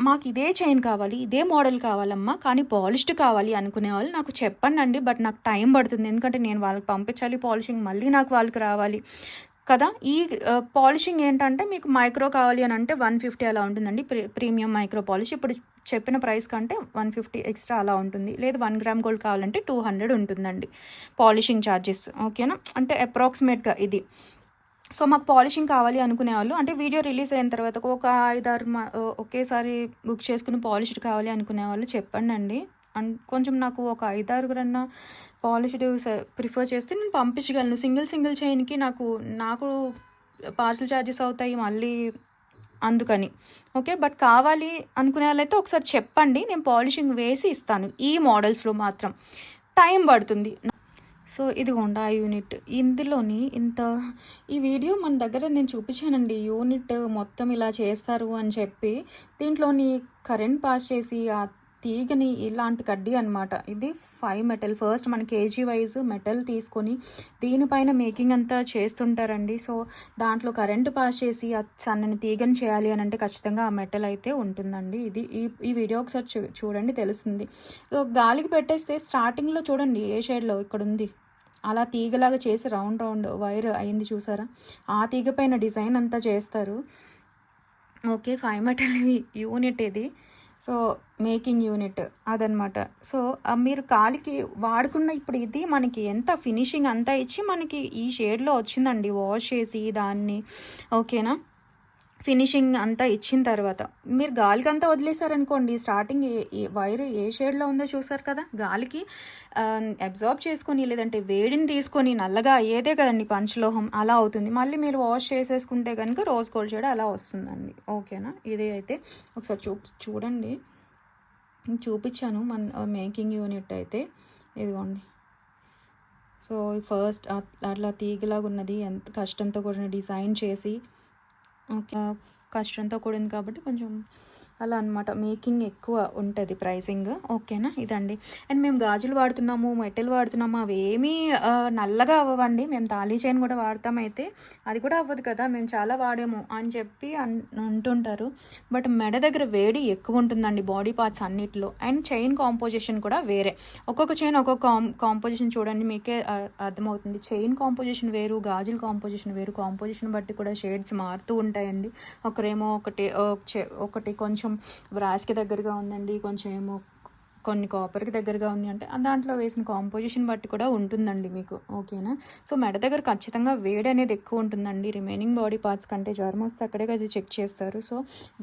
మాకు ఇదే చైన్ కావాలి, ఇదే మోడల్ కావాలమ్మా, కానీ పాలిష్డ్ కావాలి అనుకునే వాళ్ళు నాకు చెప్పండి. బట్ నాకు టైం పడుతుంది, ఎందుకంటే నేను వాళ్ళకి పంపించాలి పాలిషింగ్, మళ్ళీ నాకు వాళ్ళకి రావాలి. కదా. ఈ పాలిషింగ్ ఏంటంటే మీకు మైక్రో కావాలి అని అంటే 150 అలా ఉంటుందండి. ప్రీమియం మైక్రో పాలిష్ ఇప్పుడు చెప్పిన ప్రైస్ కంటే 150 ఎక్స్ట్రా అలా ఉంటుంది. లేదు 1 గ్రామ్ గోల్డ్ కావాలంటే 200 ఉంటుందండి పాలిషింగ్ ఛార్జెస్. ఓకేనా, అంటే అప్రాక్సిమేట్గా ఇది. సో మాకు పాలిషింగ్ కావాలి అనుకునే వాళ్ళు, అంటే వీడియో రిలీజ్ అయిన తర్వాత ఒక 5-6 ఒకేసారి బుక్ చేసుకుని పాలిష్డ్ కావాలి అనుకునే వాళ్ళు చెప్పండి అండి. కొంచెం నాకు ఒక 5-6 పాలిష్డ్ ప్రిఫర్ చేస్తే నేను పంపించగలను. సింగిల్ చైన్కి నాకు పార్సల్ ఛార్జెస్ అవుతాయి మళ్ళీ, అందుకని. ఓకే, బట్ కావాలి అనుకునే వాళ్ళైతే ఒకసారి చెప్పండి, నేను పాలిషింగ్ వేసి ఇస్తాను. ఈ మోడల్స్లో మాత్రం టైం పడుతుంది. సో ఇదిగోండి ఆ యూనిట్. ఇందులోని ఈ వీడియో మన దగ్గర నేను చూపించానండి. యూనిట్ మొత్తం ఇలా చేస్తారు అని చెప్పి దీంట్లోని కరెంట్ పాస్ చేసి ఆ తీగని ఇలాంటి కడ్డీ అనమాట. ఇది 5 మెటల్. ఫస్ట్ మన కేజీ వైజ్ మెటల్ తీసుకొని దీనిపైన మేకింగ్ అంతా చేస్తుంటారండి. సో దాంట్లో కరెంటు పాస్ చేసి ఆ సన్నని తీగని చేయాలి అని అంటే ఖచ్చితంగా ఆ మెటల్ అయితే ఉంటుందండి. ఇది ఈ వీడియో ఒకసారి చూడండి తెలుస్తుంది. గాలికి పెట్టేస్తే స్టార్టింగ్లో చూడండి ఏ షేడ్లో ఇక్కడ ఉంది, అలా తీగలాగా చేసి రౌండ్ వైర్ అయింది చూసారా, ఆ తీగ పైన డిజైన్ అంతా చేస్తారు. ఓకే, 5 మెటల్ యూనిట్ ఇది. సో మేకింగ్ యూనిట్ అదనమాట. సో మీరు కాలికి వాడుకున్న ఇప్పుడు ఇది మనకి ఎంత ఫినిషింగ్ అంతా ఇచ్చి మనకి ఈ షేడ్లో వచ్చిందండి వాష్ చేసి దాన్ని. ఓకేనా, ఫినిషింగ్ అంతా ఇచ్చిన తర్వాత మీరు గాలికి అంతా వదిలేశారనుకోండి, స్టార్టింగ్ వైర్ ఏ షేడ్లో ఉందో చూసారు కదా, గాలికి అబ్జార్బ్ చేసుకొని లేదంటే వేడిని తీసుకొని నల్లగా అయ్యేదే కదండి పంచలోహం, అలా అవుతుంది. మళ్ళీ మీరు వాష్ చేసేసుకుంటే కనుక రోజ్ గోల్డ్ షేడ్ అలా వస్తుందండి. ఓకేనా, ఇది అయితే ఒకసారి చూడండి, చూపించాను మన మేకింగ్ యూనిట్ అయితే. ఇదిగోండి. సో ఫస్ట్ అట్లా తీగలాగా ఉన్నది ఎంత కష్టంతో కూడిన డిజైన్ చేసి, కష్టంతో కూడింది కాబట్టి కొంచెం అలా అనమాట. మేకింగ్ ఎక్కువ ఉంటుంది, ప్రైసింగ్. ఓకేనా, ఇదండి. అండ్ మేము గాజులు వాడుతున్నాము, మెటల్ వాడుతున్నాము, అవి ఏమీ నల్లగా అవ్వండి. మేము తాళీ చైన్ కూడా వాడతామైతే అది కూడా అవ్వదు కదా, మేము చాలా వాడాము అని చెప్పి అంటుంటారు. బట్ మెడ దగ్గర వేడి ఎక్కువ ఉంటుందండి బాడీ పార్ట్స్ అన్నిటిలో. అండ్ చైన్ కాంపోజిషన్ కూడా వేరే, ఒక్కొక్క చైన్ ఒక్కొక్క కాంపోజిషన్ చూడండి మీకే అర్థమవుతుంది. చైన్ కాంపోజిషన్ వేరు, గాజుల కాంపోజిషన్ వేరు, కాంపోజిషన్ బట్టి కూడా షేడ్స్ మారుతూ ఉంటాయండి. ఒకరేమో ఒకటి కొంచెం బ్రాస్కి దగ్గరగా ఉందండి, కొంచెం ఏమో కొన్ని కాపర్కి దగ్గరగా ఉంది అంటే దాంట్లో వేసిన కాంపోజిషన్ బట్టి కూడా ఉంటుందండి మీకు. ఓకేనా, సో మెడ దగ్గర ఖచ్చితంగా వేడి అనేది ఎక్కువ ఉంటుందండి. రిమైనింగ్ బాడీ పార్ట్స్ కంటే జ్వరం వస్తే అక్కడే అది చెక్ చేస్తారు. సో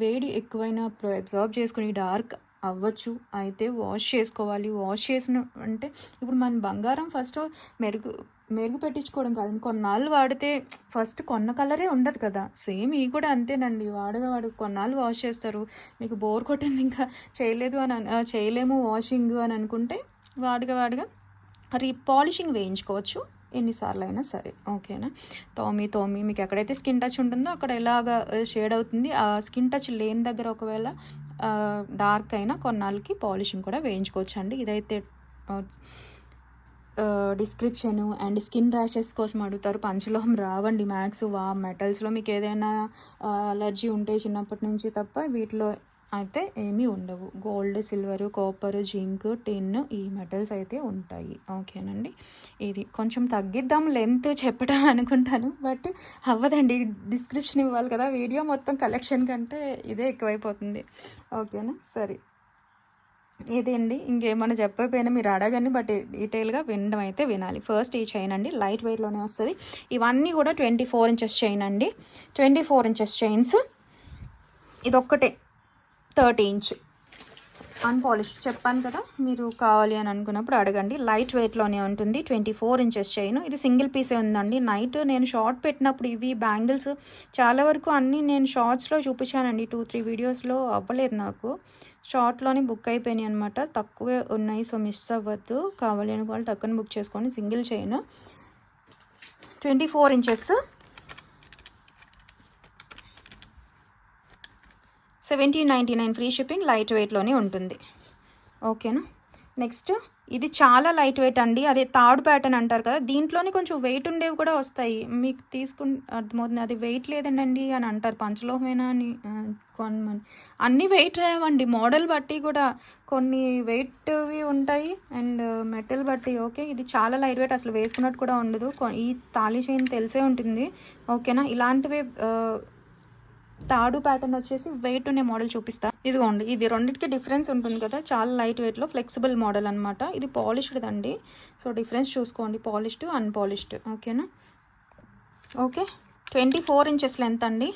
వేడి ఎక్కువైనా అబ్జార్బ్ చేసుకుని డార్క్ అవ్వచ్చు, అయితే వాష్ చేసుకోవాలి. వాష్ చేసిన అంటే ఇప్పుడు మన బంగారం ఫస్ట్ మెరుగు పెట్టించుకోవడం కాదు, కొన్నాళ్ళు వాడితే ఫస్ట్ కొన్న కలరే ఉండదు కదా, సేమ్ ఈ కూడా అంతేనండి. వాడు కొన్నాళ్ళు వాష్ చేస్తారు, మీకు బోర్ కొట్టింది ఇంకా చేయలేము వాషింగ్ అని అనుకుంటే వాడిగా పాలిషింగ్ వేయించుకోవచ్చు ఎన్నిసార్లు అయినా సరే. ఓకేనా, తోమి మీకు ఎక్కడైతే స్కిన్ టచ్ ఉంటుందో అక్కడ ఎలాగ షేడ్ అవుతుంది. ఆ స్కిన్ టచ్ లేని దగ్గర ఒకవేళ డార్క్ అయినా కొన్నాళ్ళకి పాలిషింగ్ కూడా వేయించుకోవచ్చు అండి. ఇదైతే డిస్క్రిప్షను. అండ్ స్కిన్ ర్యాషెస్ కోసం అడుగుతారు, పంచలోహం రావండి మ్యాక్స్. మెటల్స్లో మీకు ఏదైనా అలర్జీ ఉంటే చిన్నప్పటి నుంచి తప్ప వీటిలో అయితే ఏమీ ఉండవు. గోల్డ్, సిల్వర్, కాపర్, జింక్, టిన్ ఈ మెటల్స్ అయితే ఉంటాయి. ఓకేనండి, ఇది కొంచెం తగ్గిద్దాం లెంత్ చెప్పడం అనుకుంటాను, బట్ అవ్వదండి. డిస్క్రిప్షన్ ఇవ్వాలి కదా, వీడియో మొత్తం కలెక్షన్ కంటే ఇదే ఎక్కువైపోతుంది. ఓకేనా, సరే ఇది అండి. ఇంకేమైనా చెప్పకపోయినా మీరు అడగండి, బట్ డీటెయిల్గా వినడం అయితే వినాలి. ఫస్ట్ ఈ చైన్ అండి, లైట్ వెయిట్లోనే వస్తుంది. ఇవన్నీ కూడా 24 ఇంచెస్ చైన్ అండి, 24 ఇంచెస్ చైన్స్. ఇదొక్కటే 30 ఇంచ్ అన్పాలిష్డ్. చెప్పాను కదా, మీరు కావాలి అని అనుకున్నప్పుడు అడగండి. లైట్ వెయిట్లోనే ఉంటుంది, 24 ఇంచెస్ చైన్. ఇది సింగిల్ పీసే ఉందండి. నైట్ నేను షార్ట్ పెట్టినప్పుడు ఇవి బ్యాంగిల్స్ చాలా వరకు అన్నీ నేను షార్ట్స్లో చూపించానండి, 2-3 వీడియోస్లో అవ్వలేదు నాకు. షార్ట్లోనే బుక్ అయిపోయినాయి అనమాట, తక్కువే ఉన్నాయి. సో మిస్ అవ్వద్దు, కావాలి అనుకోవాలి టక్కుని బుక్ చేసుకోండి. Single chain 24 inches 1799 free shipping, light వెయిట్లోనే ఉంటుంది. ఓకేనా, నెక్స్ట్ ఇది చాలా లైట్ వెయిట్ అండి. అదే తాడు ప్యాటర్న్ అంటారు కదా, దీంట్లోనే కొంచెం వెయిట్ ఉండేవి కూడా వస్తాయి. మీకు అర్థమవుతుంది. అది వెయిట్ లేదండి అని అంటారు, పంచలోహమేనా అని కొనమని. అన్నీ వెయిట్ రావండి, మోడల్ బట్టి కూడా కొన్ని వెయిట్వి ఉంటాయి అండ్ మెటల్ బట్టి. ఓకే, ఇది చాలా లైట్ వెయిట్, అసలు వేసుకున్నట్టు కూడా ఉండదు. ఈ తాళీ చైన్ తెలిసే ఉంటుంది, ఓకేనా. ఇలాంటివే తాడు ప్యాటర్న్ వచ్చేసి వెయిట్ ఉండే మోడల్ చూపిస్తా. ఇదిగోండి, ఇది రెండింటికి డిఫరెన్స్ ఉంటుంది కదా, చాలా లైట్ వెయిట్లో ఫ్లెక్సిబుల్ మోడల్ అనమాట. ఇది పాలిష్డ్ అండి, సో డిఫరెన్స్ చూసుకోండి, పాలిష్డ్ అన్పాలిష్డ్, ఓకేనా. ఓకే, 24 ఇంచెస్ లెంత్ అండి.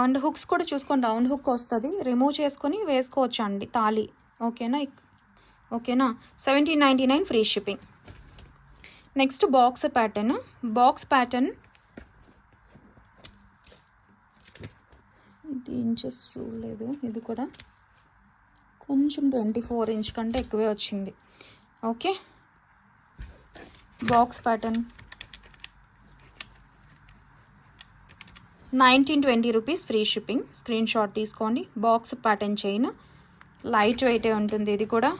అండ్ హుక్స్ కూడా చూసుకోండి, రౌండ్ హుక్ వస్తుంది, రిమూవ్ చేసుకొని వేసుకోవచ్చు అండి తాళి, ఓకేనా. ఓకేనా, 1799 free shipping. Next box pattern ఇది ఇంచెస్ చూడలేదు, ఇది కూడా కొంచెం 24 ఇంచ్ కంటే ఎక్కువే వచ్చింది. Okay, box pattern 1920 rupees free shipping. Screen shot తీసుకోండి. బాక్స్ ప్యాటర్న్ చైన్ లైట్ వెయిటే ఉంటుంది ఇది కూడా.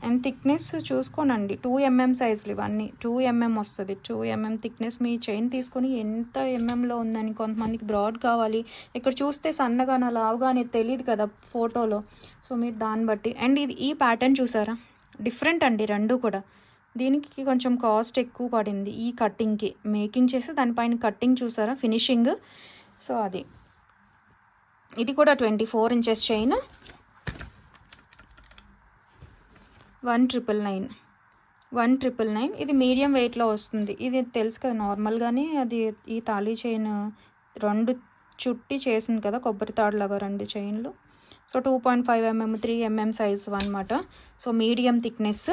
అండ్ థిక్నెస్ చూసుకోనండి, 2 mm సైజులు ఇవన్నీ, 2 mm వస్తుంది. 2 mm థిక్నెస్. మీ చైన్ తీసుకొని ఎంత ఎంఎంలో ఉందని, కొంతమందికి బ్రాడ్ కావాలి, ఇక్కడ చూస్తే సన్నగానా లావుగా అనేది తెలియదు కదా ఫోటోలో, సో మీరు దాన్ని బట్టి. అండ్ ఈ ప్యాటర్న్ చూసారా, డిఫరెంట్ అండి రెండు కూడా. దీనికి కొంచెం కాస్ట్ ఎక్కువ పడింది, ఈ కట్టింగ్కి మేకింగ్ చేసి దానిపైన కట్టింగ్ చూసారా, ఫినిషింగ్. సో అది, ఇది కూడా 24 ఇంచెస్ చైన్, 1999. ఇది మీడియం వెయిట్లో వస్తుంది. ఇది తెలుసు కదా నార్మల్గానే, అది ఈ తాళీ చైన్ 2 చుట్టి చేసింది కదా, కొబ్బరి తాడులాగా 2 చైన్లు. సో 2.5 mm 3 mm సైజు అనమాట. So medium thickness,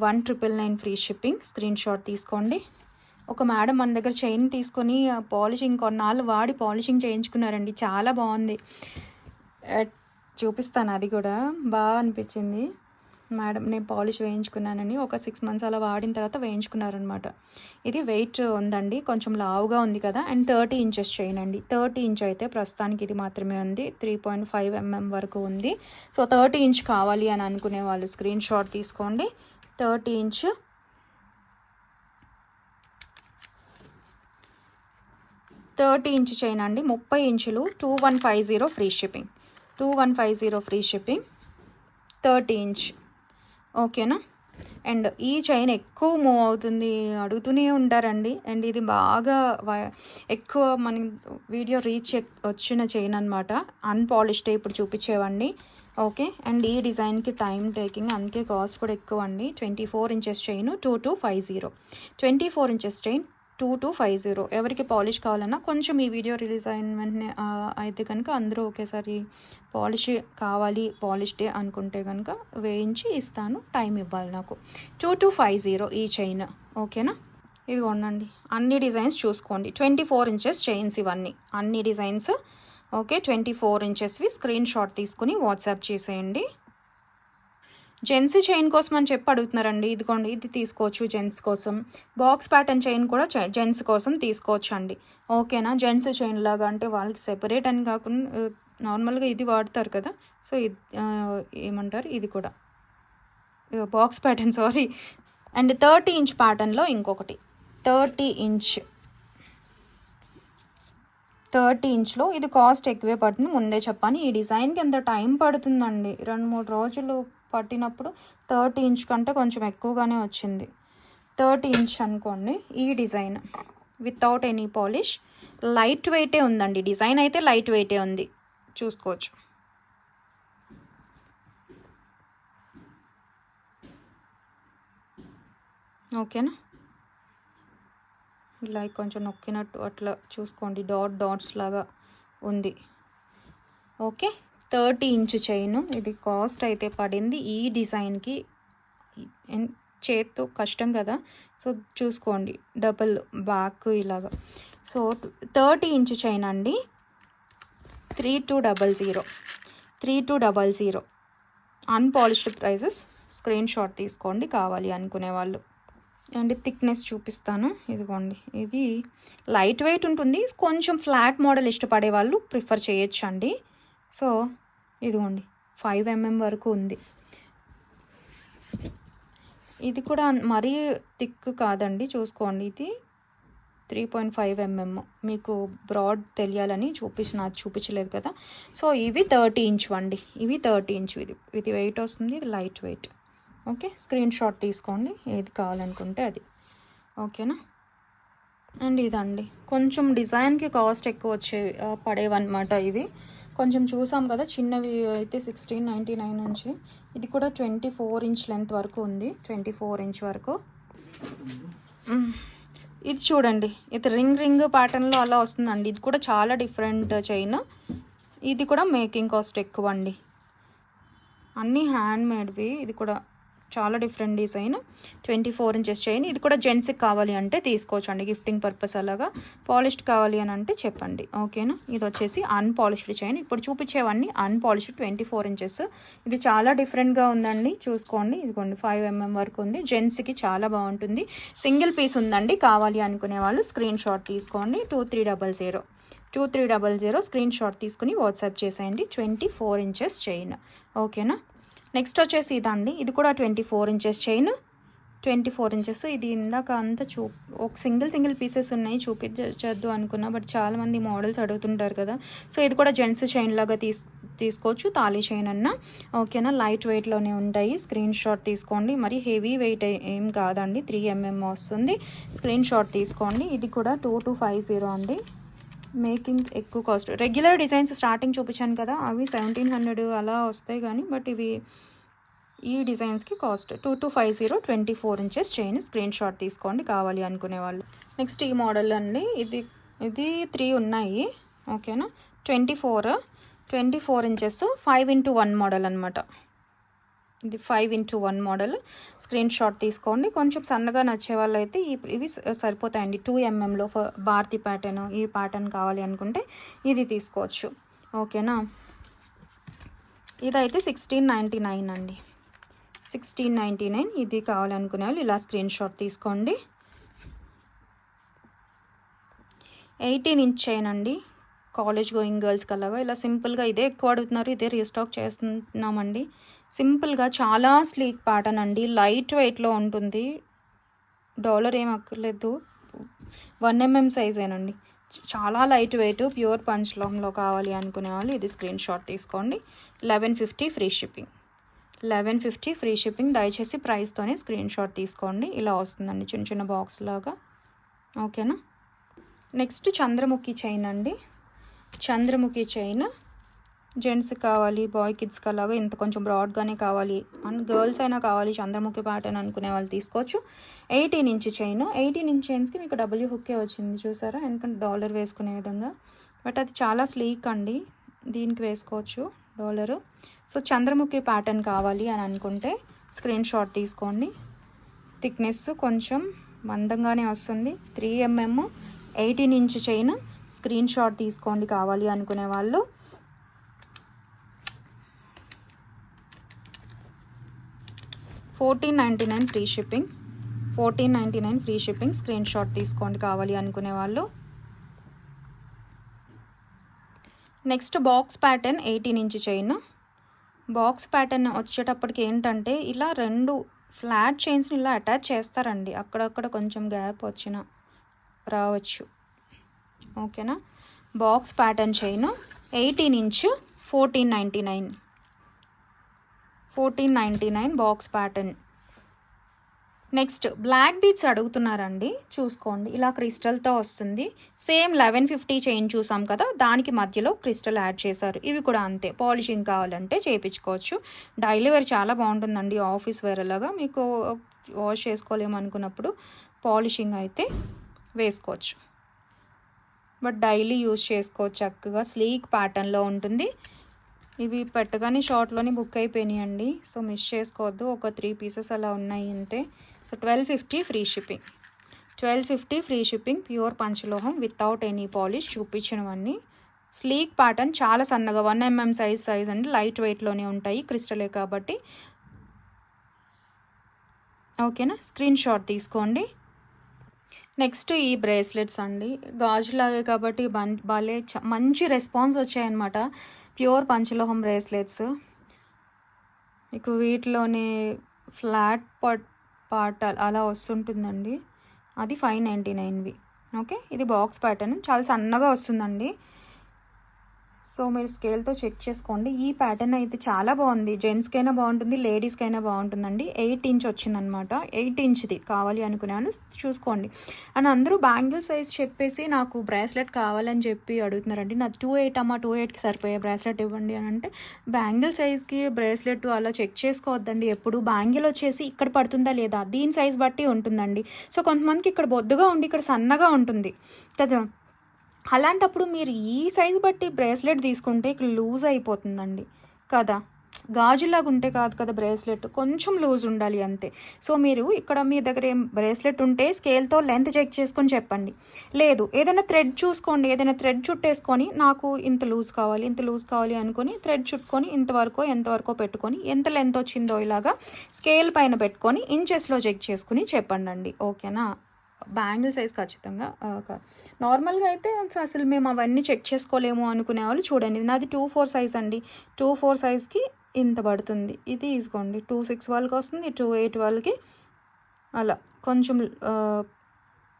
1999 free shipping. Screen shot తీసుకోండి. ఒక మేడం మన దగ్గర చైన్ తీసుకొని పాలిషింగ్ కొన్నాళ్ళు వాడి పాలిషింగ్ చేయించుకున్నారండి, చాలా బాగుంది. చూపిస్తాను, అది కూడా బాగా అనిపించింది. మేడం నేను పాలిష్ వేయించుకున్నానని, ఒక 6 months అలా వాడిన తర్వాత వేయించుకున్నారనమాట. ఇది వెయిట్ ఉందండి, కొంచెం లావుగా ఉంది కదా. అండ్ 30 ఇంచెస్ చైన్ అండి. 30 ఇంచ్ అయితే ప్రస్తుతానికి ఇది మాత్రమే ఉంది, 3.5 mm వరకు ఉంది. సో 30 ఇంచ్ కావాలి అని అనుకునే వాళ్ళు స్క్రీన్ షాట్ తీసుకోండి. 30 ఇంచ్, చైన్ అండి, 30 ఇంచులు, 2150 free shipping. 2150 free shipping, 30 inch, ఓకేనా. అండ్ ఈ చైన్ ఎక్కువ మూవ్ అవుతుంది, అడుగుతూనే ఉంటారండి. అండ్ ఇది బాగా ఎక్కువ మన వీడియో రీచ్ వచ్చిన చైన్ అనమాట, అన్పాలిష్డ్ ఇప్పుడు చూపించేవండి, ఓకే. అండ్ ఈ డిజైన్కి టైం టేకింగ్, అందుకే కాస్ట్ కూడా ఎక్కువ అండి. 24 ఇంచెస్ చైన్ 2250, 24 ఇంచెస్ చైన్ 2250. ఎవరికి పాలిష్ కావాలన్నా కొంచెం ఈ వీడియో రిలీజ్ అయిన వెంటనే అయితే కనుక అందరూ ఒకేసారి పాలిష్ కావాలి, పాలిష్డే అనుకుంటే కనుక వేయించి ఇస్తాను, టైం ఇవ్వాలి నాకు. 2250 ఈ చైన్, ఓకేనా. ఇది కొనండి, అన్ని డిజైన్స్ చూసుకోండి. 24 ఇంచెస్ చైన్స్ ఇవన్నీ, అన్ని డిజైన్స్, ఓకే. 24 ఇంచెస్వి స్క్రీన్ షాట్ తీసుకుని వాట్సాప్ చేసేయండి. జెంట్స్ చైన్ కోసం అని చెప్పి అడుగుతున్నారండి, ఇదిగోండి, ఇది తీసుకోవచ్చు జెంట్స్ కోసం. బాక్స్ ప్యాటర్న్ చైన్ కూడా జెంట్స్ కోసం తీసుకోవచ్చు అండి, ఓకేనా. జెంట్స్ చైన్ లాగా అంటే వాళ్ళకి సెపరేట్ అని కాకుండా నార్మల్గా ఇది వాడతారు కదా, సో ఇది ఏమంటారు, ఇది కూడా box pattern, sorry. And 30 inch ప్యాటర్న్లో ఇంకొకటి 30 ఇంచ్లో, ఇది కాస్ట్ ఎక్కువే పడుతుంది, ముందే చెప్పాను. ఈ డిజైన్కి ఎంత టైం పడుతుందండి, 2-3 రోజులు పట్టినప్పుడు 30 ఇంచ్ కంటే కొంచెం ఎక్కువగానే వచ్చింది. 30 ఇంచ్ అనుకోండి. ఈ design without any polish, light వెయిటే ఉందండి. డిజైన్ అయితే లైట్ వెయిటే ఉంది, చూసుకోవచ్చు. ఓకేనా, ఇలా కొంచెం నొక్కినట్టు అట్లా చూసుకోండి, డాట్స్ లాగా ఉంది, ఓకే. 30 ఇంచ్ చైన్, ఇది కాస్ట్ అయితే పడింది ఈ డిజైన్కి, చేత్తో కష్టం కదా, సో చూసుకోండి, డబుల్ బ్యాక్ ఇలాగా. సో 30 ఇంచ్ చైన్ అండి, 3200 అన్పాలిష్డ్ ప్రైజెస్. స్క్రీన్ షాట్ తీసుకోండి కావాలి అనుకునే వాళ్ళు. అండ్ థిక్నెస్ చూపిస్తాను, ఇదిగోండి, ఇది లైట్ వెయిట్ ఉంటుంది, కొంచెం ఫ్లాట్ మోడల్ ఇష్టపడే వాళ్ళు ప్రిఫర్ చేయొచ్చు అండి. సో ఇదిగోండి 5 mm వరకు ఉంది. ఇది కూడా మరీ థిక్ కాదండి, చూసుకోండి. ఇది 3.5 mm. మీకు బ్రాడ్ తెలియాలని చూపించలేదు కదా. సో ఇవి 30 ఇంచ్ అండి, ఇవి 30 ఇంచ్. ఇది వెయిట్ వస్తుంది, ఇది light weight. Okay, screen shot తీసుకోండి ఏది కావాలనుకుంటే అది. ఓకేనా. అండ్ ఇదండి కొంచెం డిజైన్కి కాస్ట్ ఎక్కువ పడేవన్నమాట ఇవి. కొంచెం చూసాం కదా, చిన్నవి అయితే 1699 నుంచి. ఇది కూడా 24 ఇంచ్ లెంత్ వరకు ఉంది, 24 ఇంచ్ వరకు. ఇది చూడండి, ఇది రింగ్ ప్యాటర్న్లో అలా వస్తుందండి. ఇది కూడా చాలా డిఫరెంట్ చైన్. ఇది కూడా మేకింగ్ కాస్ట్ ఎక్కువ అండి, అన్నీ హ్యాండ్ మేడ్వి. ఇది కూడా చాలా డిఫరెంట్ డిజైన్, 24 ఇంచెస్ చైన్. ఇది కూడా జెంట్స్కి కావాలి అంటే తీసుకోవచ్చు అండి, గిఫ్టింగ్ పర్పస్. అలాగా పాలిష్డ్ కావాలి అని అంటే చెప్పండి. ఓకేనా. ఇది వచ్చేసి అన్పాలిష్డ్ చైన్. ఇప్పుడు చూపించేవన్నీ అన్పాలిష్డ్ 24 ఇంచెస్. ఇది చాలా డిఫరెంట్గా ఉందండి, చూసుకోండి. ఇదిగోండి 5 mm వరకు ఉంది, జెంట్స్కి చాలా బాగుంటుంది. సింగిల్ పీస్ ఉందండి, కావాలి అనుకునే వాళ్ళు స్క్రీన్ షాట్ తీసుకోండి. 2300 స్క్రీన్ షాట్ తీసుకుని వాట్సాప్ చేసేయండి. 24 ఇంచెస్ చైన్. ఓకేనా. నెక్స్ట్ వచ్చేసి ఇదండి, ఇది కూడా 24 ఇంచెస్ చైన్, 24 ఇంచెస్. ఇది ఇందాక అంతా ఒక సింగిల్ పీసెస్ ఉన్నాయి, చూపించద్దు అనుకున్నా, బట్ చాలామంది మోడల్స్ అడుగుతుంటారు కదా. సో ఇది కూడా జెంట్స్ చైన్ లాగా తీసుకోవచ్చు, తాళీ చైన్ అన్న. ఓకేనా. లైట్ వెయిట్లోనే ఉంటాయి, స్క్రీన్ షాట్ తీసుకోండి. మరి హెవీ వెయిట్ ఏం కాదండి, 3 mm వస్తుంది. స్క్రీన్ షాట్ తీసుకోండి. ఇది కూడా 2250 అండి. మేకింగ్ ఎక్కువ కాస్ట్. రెగ్యులర్ డిజైన్స్ స్టార్టింగ్ చూపించాను కదా, అవి 1700 అలా వస్తాయి కానీ, బట్ ఇవి ఈ డిజైన్స్కి cost 2250, 24 inches chain. Screen shot తీసుకోండి కావాలి అనుకునే వాళ్ళు. నెక్స్ట్ ఈ మోడల్ అండి, ఇది 3 ఉన్నాయి. ఓకేనా. 24 ఇంచెస్ 5x1 మోడల్ అనమాట. ఇది 5x1 మోడల్. స్క్రీన్ షాట్ తీసుకోండి. కొంచెం సన్నగా నచ్చే వాళ్ళు అయితే ఇవి సరిపోతాయండి. 2 mmలో భారతి ప్యాటర్న్, ఈ ప్యాటర్న్ కావాలి అనుకుంటే ఇది తీసుకోవచ్చు. ఓకేనా. ఇదైతే 1699 అండి, 1699. ఇది కావాలనుకునే వాళ్ళు ఇలా స్క్రీన్ షాట్ తీసుకోండి. 18 ఇంచ్ చైన్ అండి, కాలేజ్ గోయింగ్ గర్ల్స్కి అలాగా. ఇలా సింపుల్గా ఇదే ఎక్కువ అడుగుతున్నారు, ఇదే రీస్టాక్ చేస్తున్నామండి. సింపుల్గా చాలా స్లీక్ ప్యాటర్న్ అండి, లైట్ వెయిట్లో ఉంటుంది. డాలర్ ఏం అక్కర్లేదు, 1 mm సైజేనండి, చాలా లైట్ వెయిట్. ప్యూర్ పంచలోహంలో కావాలి అనుకునే వాళ్ళు ఇది స్క్రీన్ షాట్ తీసుకోండి. 1150 ఫ్రీ షిప్పింగ్, 1150 ఫ్రీ షిప్పింగ్. దయచేసి ప్రైస్తోనే స్క్రీన్ షాట్ తీసుకోండి. ఇలా వస్తుందండి చిన్న చిన్న బాక్స్ లాగా. ఓకేనా. నెక్స్ట్ చంద్రముఖి చైన్ అండి, చంద్రముఖి చైన్. జెంట్స్ కావాలి, బాయ్ కిడ్స్కి అలాగా ఇంత కొంచెం బ్రాడ్గానే కావాలి అండ్ గర్ల్స్ అయినా కావాలి చంద్రముఖి ప్యాటర్న్ అనుకునే వాళ్ళు తీసుకోవచ్చు. 18 ఇంచ్ చైన్. 18 ఇంచ్ చైన్స్కి మీకు డబ్ల్యూ హుక్కే వచ్చింది చూసారా, ఎందుకంటే డాలర్ వేసుకునే విధంగా. బట్ అది చాలా స్లీక్ అండి, దీనికి వేసుకోవచ్చు డాలరు. సో చంద్రముఖి ప్యాటర్న్ కావాలి అని అనుకుంటే స్క్రీన్ షాట్ తీసుకోండి. థిక్నెస్ కొంచెం మందంగానే వస్తుంది, 3 mm, 18 inch chain. Screen shot తీసుకోండి కావాలి అనుకునే వాళ్ళు. 1499 free shipping, 1499 free shipping. Screen shot తీసుకోండి కావాలి అనుకునే వాళ్ళు. Next box pattern 18 inch chain. Box pattern వచ్చేటప్పటికి ఏంటంటే ఇలా 2 ఫ్లాట్ చైన్స్ని ఇలా అటాచ్ చేస్తారండి, అక్కడక్కడ కొంచెం గ్యాప్ వచ్చిన రావచ్చు. ఓకేనా. Box pattern chain 18 inch, 1499, 1499 box pattern. Next black beads అడుగుతున్నారండి, చూసుకోండి. ఇలా క్రిస్టల్తో వస్తుంది. సేమ్ 1150 చైన్ చూసాం కదా, దానికి మధ్యలో క్రిస్టల్ యాడ్ చేశారు. ఇవి కూడా అంతే, పాలిషింగ్ కావాలంటే చేయించుకోవచ్చు. డైలీ వేర్ చాలా బాగుంటుందండి, ఆఫీస్ వేర్ అలాగా. మీకు వాష్ చేసుకోలేమనుకున్నప్పుడు పాలిషింగ్ అయితే వేసుకోవచ్చు, బట్ డైలీ యూజ్ చేసుకోవచ్చు చక్కగా. స్లీక్ ప్యాటర్న్లో ఉంటుంది. ఇవి పెట్టగానే షార్ట్లోనే బుక్ అయిపోయినాయండి, సో మిస్ చేసుకోవద్దు. ఒక 3 పీసెస్ అలా ఉన్నాయి అంతే. So 1250 free shipping, 1250 free shipping. Pure పంచలోహం వితౌట్ ఎనీ పాలిష్. చూపించినవన్నీ స్లీక్ ప్యాటర్న్, చాలా సన్నగా 1 mm సైజ్ అండి, లైట్ వెయిట్లోనే ఉంటాయి, క్రిస్టలే కాబట్టి. ఓకేనా. స్క్రీన్ షాట్ తీసుకోండి. నెక్స్ట్ ఈ బ్రేస్లెట్స్ అండి, గాజులాగే కాబట్టి భలే మంచి రెస్పాన్స్ వచ్చాయన్నమాట. ప్యూర్ పంచలోహం బ్రేస్లెట్స్. మీకు వీటిలోనే ఫ్లాట్ పార్ట్ అలా వస్తుంటుందండి. అది 599వి. ఓకే, ఇది బాక్స్ ప్యాటర్న్ చాలా సన్నగా వస్తుందండి. సో మీరు స్కేల్తో చెక్ చేసుకోండి. ఈ ప్యాటర్న్ అయితే చాలా బాగుంది. జెంట్స్కైనా బాగుంటుంది, లేడీస్కైనా బాగుంటుందండి. 8 ఇంచ్ వచ్చిందనమాట. 8 ఇంచ్ది కావాలి అనుకున్నాను, చూసుకోండి. అండ్ అందరూ బ్యాంగిల్ సైజ్ చెప్పేసి నాకు బ్రాస్లెట్ కావాలని చెప్పి అడుగుతున్నారండి. నాకు 2.8 అమ్మ, 2.8కి సరిపోయే బ్రాస్లెట్ ఇవ్వండి అని అంటే, బ్యాంగిల్ సైజ్కి బ్రాస్లెట్ అలా చెక్ చేసుకోవద్దండి. ఎప్పుడు బ్యాంగిల్ వచ్చేసి ఇక్కడ పడుతుందా లేదా దీని సైజ్ బట్టి ఉంటుందండి. సో కొంతమందికి ఇక్కడ బొద్దుగా ఉండి ఇక్కడ సన్నగా ఉంటుంది కదా, అలాంటప్పుడు మీరు ఈ సైజు బట్టి బ్రేస్లెట్ తీసుకుంటే ఇక్కడ లూజ్ అయిపోతుందండి కదా. గాజులాగా ఉంటే కాదు కదా బ్రేస్లెట్, కొంచెం లూజ్ ఉండాలి అంతే. సో మీరు ఇక్కడ మీ దగ్గర ఏం బ్రేస్లెట్ ఉంటే స్కేల్తో లెంత్ చెక్ చేసుకొని చెప్పండి. లేదు ఏదైనా థ్రెడ్ చూసుకోండి, ఏదైనా థ్రెడ్ చుట్టేసుకొని నాకు ఇంత లూజ్ కావాలి, ఇంత లూజ్ కావాలి అనుకొని థ్రెడ్ చుట్టుకొని ఇంతవరకు ఎంతవరకు పెట్టుకొని ఎంత లెంత్ వచ్చిందో ఇలాగా స్కేల్ పైన పెట్టుకొని ఇంచెస్లో చెక్ చేసుకుని చెప్పండి. ఓకేనా. బ్యాంగిల్ సైజ్ ఖచ్చితంగా నార్మల్గా అయితే అసలు మేము అవన్నీ చెక్ చేసుకోలేము అనుకునే వాళ్ళు చూడండి, నాది 2.4 సైజ్ అండి. 2.4 సైజ్కి ఇంత పడుతుంది. ఇది తీసుకోండి 2.6 వాళ్ళకి వస్తుంది, 2.8 వాళ్ళకి అలా కొంచెం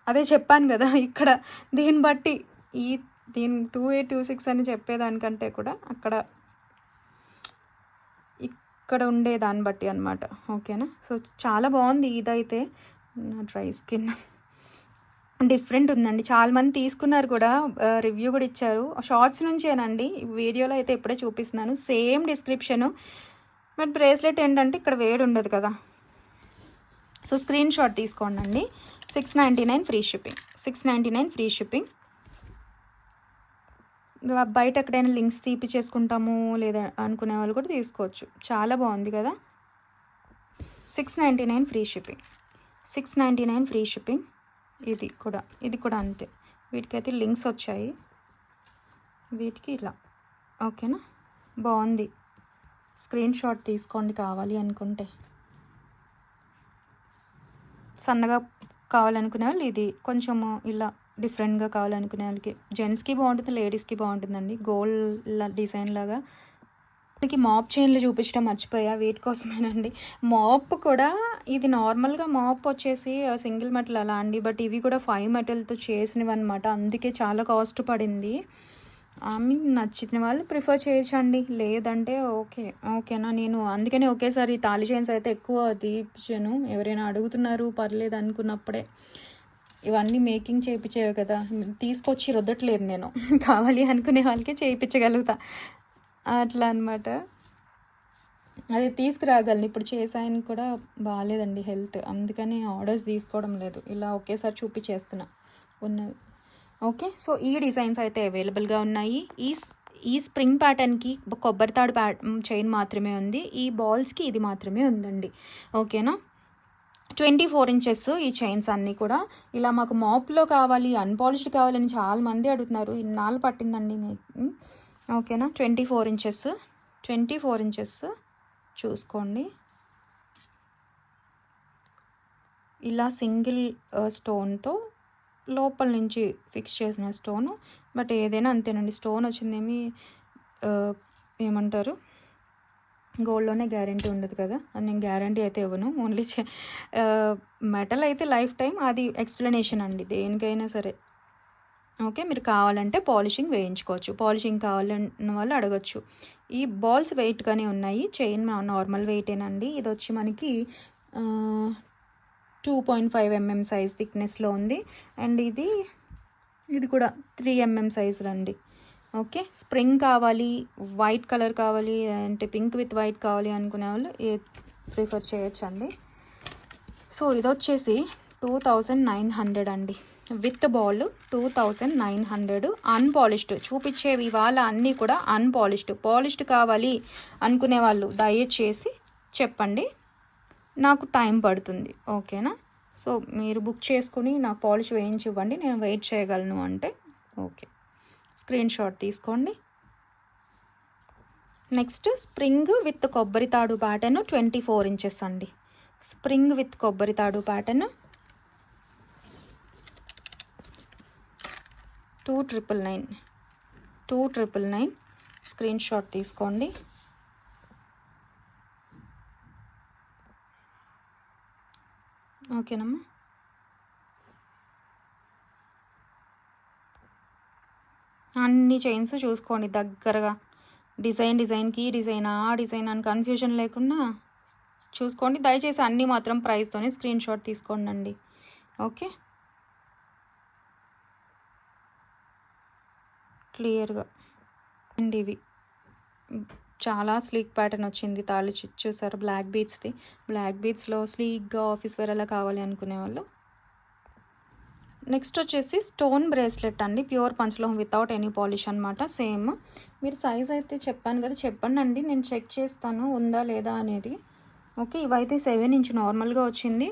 అదే చెప్పాను కదా ఇక్కడ దీన్ని బట్టి దీని 2.8 2.6 అని చెప్పేదానికంటే కూడా ఇక్కడ ఉండే దాన్ని బట్టి అనమాట. ఓకేనా. సో చాలా బాగుంది ఇదైతే. నా డ్రై స్కిన్ డిఫరెంట్ ఉందండి. చాలామంది తీసుకున్నారు కూడా, రివ్యూ కూడా ఇచ్చారు. షార్ట్స్ నుంచేనండి, వీడియోలో అయితే ఇప్పుడే చూపిస్తున్నాను. Same description. బట్ బ్రేస్లెట్ ఏంటంటే ఇక్కడ వేడి ఉండదు కదా. సో స్క్రీన్ షాట్ తీసుకోండి అండి. 699 ఫ్రీ షిప్పింగ్. 699 free shipping. బయట ఎక్కడైనా లింక్స్ తీపిచ్చేసుకుంటాము లేదా అనుకునే వాళ్ళు కూడా తీసుకోవచ్చు. చాలా బాగుంది కదా. 699 ఫ్రీ షిప్పింగ్. 699 free shipping. ఇది కూడా అంతే. వీటికైతే లింక్స్ వచ్చాయి, వీటికి ఇలా. ఓకేనా, బాగుంది. స్క్రీన్ షాట్ తీసుకోండి కావాలి అనుకుంటే. సన్నగా కావాలనుకునే వాళ్ళు ఇది, కొంచెము ఇలా డిఫరెంట్గా కావాలనుకునే వాళ్ళకి, జెంట్స్కి బాగుంటుంది, లేడీస్కి బాగుంటుందండి. గోల్డ్ డిజైన్ లాగా. మాప్ చైన్లు చూపించడం మర్చిపోయా, వీటి కోసమేనండి. మాప్ కూడా ఇది నార్మల్గా మాప్ వచ్చేసి సింగిల్ మెటల్ అలా అండి, బట్ ఇవి కూడా 5 మెటల్తో చేసినవి అనమాట. అందుకే చాలా కాస్ట్ పడింది. మీకు నచ్చిన వాళ్ళు ప్రిఫర్ చేయొచ్చండి, లేదంటే ఓకేనా. నేను అందుకనే ఒకేసారి తాళి చైన్స్ అయితే ఎక్కువ తీపించాను. ఎవరైనా అడుగుతున్నారు పర్లేదు అనుకున్నప్పుడే. ఇవన్నీ మేకింగ్ చేయించేవి కదా, తీసుకొచ్చి రుద్దట్లేదు నేను. కావాలి అనుకునే వాళ్ళకి చేయించగలుగుతా అట్లా అనమాట. అది తీసుకురాగలను. ఇప్పుడు చేసాయని కూడా బాగాలేదండి హెల్త్, అందుకని ఆర్డర్స్ తీసుకోవడం లేదు. ఇలా ఒకేసారి చూపించేస్తున్నా ఉన్నవి. ఓకే, సో ఈ డిజైన్స్ అయితే అవైలబుల్గా ఉన్నాయి. ఈ స్ప్రింగ్ ప్యాటర్న్కి కొబ్బరితాడు చైన్ మాత్రమే ఉంది. ఈ బాల్స్కి ఇది మాత్రమే ఉందండి. ఓకేనా. 24 ఇంచెస్ ఈ చైన్స్ అన్నీ కూడా. ఇలా మాకు మాప్లో కావాలి, అన్పాలిష్డ్ కావాలని చాలామంది అడుగుతున్నారు. ఇన్నాళ్ళు పట్టిందండి మీకు. ఓకేనా. 24 ఇంచెస్. 24 ఇంచెస్ చూసుకోండి. ఇలా సింగిల్ స్టోన్తో లోపల నుంచి ఫిక్స్ చేసిన స్టోను. బట్ ఏదైనా అంతేనండి, స్టోన్ వచ్చిందేమి ఏమంటారు, గోల్డ్లోనే గ్యారంటీ ఉండదు కదా. అది నేను గ్యారంటీ అయితే ఇవ్వను. ఓన్లీ మెటల్ అయితే లైఫ్ టైం, అది ఎక్స్ప్లెనేషన్ అండి దేనికైనా సరే. ఓకే, మీరు కావాలంటే పాలిషింగ్ వేయించుకోవచ్చు. పాలిషింగ్ కావాలన్న వాళ్ళు అడగచ్చు. ఈ బాల్స్ వెయిట్గానే ఉన్నాయి. చైన్ నార్మల్ వెయిటేనండి. ఇది వచ్చి మనకి 2.5 mm సైజ్ థిక్నెస్లో ఉంది. అండ్ ఇది కూడా 3 mm సైజులో అండి. ఓకే, స్ప్రింగ్ కావాలి, వైట్ కలర్ కావాలి అంటే పింక్ విత్ వైట్ కావాలి అనుకునే వాళ్ళు ప్రిఫర్ చేయొచ్చండి. సో ఇది వచ్చేసి 2900 అండి. With ball 2900. అన్పాలిష్డ్ చూపించేవి ఇవాళ అన్నీ కూడా అన్పాలిష్డ్. పాలిష్డ్ కావాలి అనుకునే వాళ్ళు దయచేసి చెప్పండి, నాకు టైం పడుతుంది. ఓకేనా. సో మీరు బుక్ చేసుకుని నాకు పాలిష్ వేయించి ఇవ్వండి, నేను వెయిట్ చేయగలను అంటే ఓకే, స్క్రీన్ షాట్ తీసుకోండి. నెక్స్ట్ స్ప్రింగ్ విత్ కొబ్బరి తాడు ప్యాటర్న్ 24 ఇంచెస్ అండి. స్ప్రింగ్ విత్ కొబ్బరి తాడు ప్యాటర్న్ 299 స్క్రీన్ షాట్ తీసుకోండి. ఓకేనమ్మా. అన్ని చైన్స్ చూసుకోండి దగ్గరగా, డిజైన్కి డిజైన్ ఆ డిజైన్ అని కన్ఫ్యూజన్ లేకుండా చూసుకోండి. దయచేసి అన్నీ మాత్రం ప్రైస్తోనే స్క్రీన్ షాట్ తీసుకోండి అండి. ఓకే, క్లియర్గా అండి. ఇవి చాలా స్లీక్ ప్యాటర్న్ వచ్చింది. తాళి చూసారు, బ్లాక్ బీడ్స్ది. బ్లాక్ బీడ్స్లో స్లీక్గా ఆఫీస్ వేర్ అలా కావాలి అనుకునే వాళ్ళు. నెక్స్ట్ వచ్చేసి స్టోన్ బ్రేస్లెట్ అండి, ప్యూర్ పంచలోహం వితౌట్ ఎనీ పాలిష్ అనమాట. సేమ్ మీరు సైజ్ అయితే చెప్పాను కదా, చెప్పండి అండి, నేను చెక్ చేస్తాను ఉందా లేదా అనేది. ఓకే, ఇవైతే 7 ఇంచ్ నార్మల్గా వచ్చింది.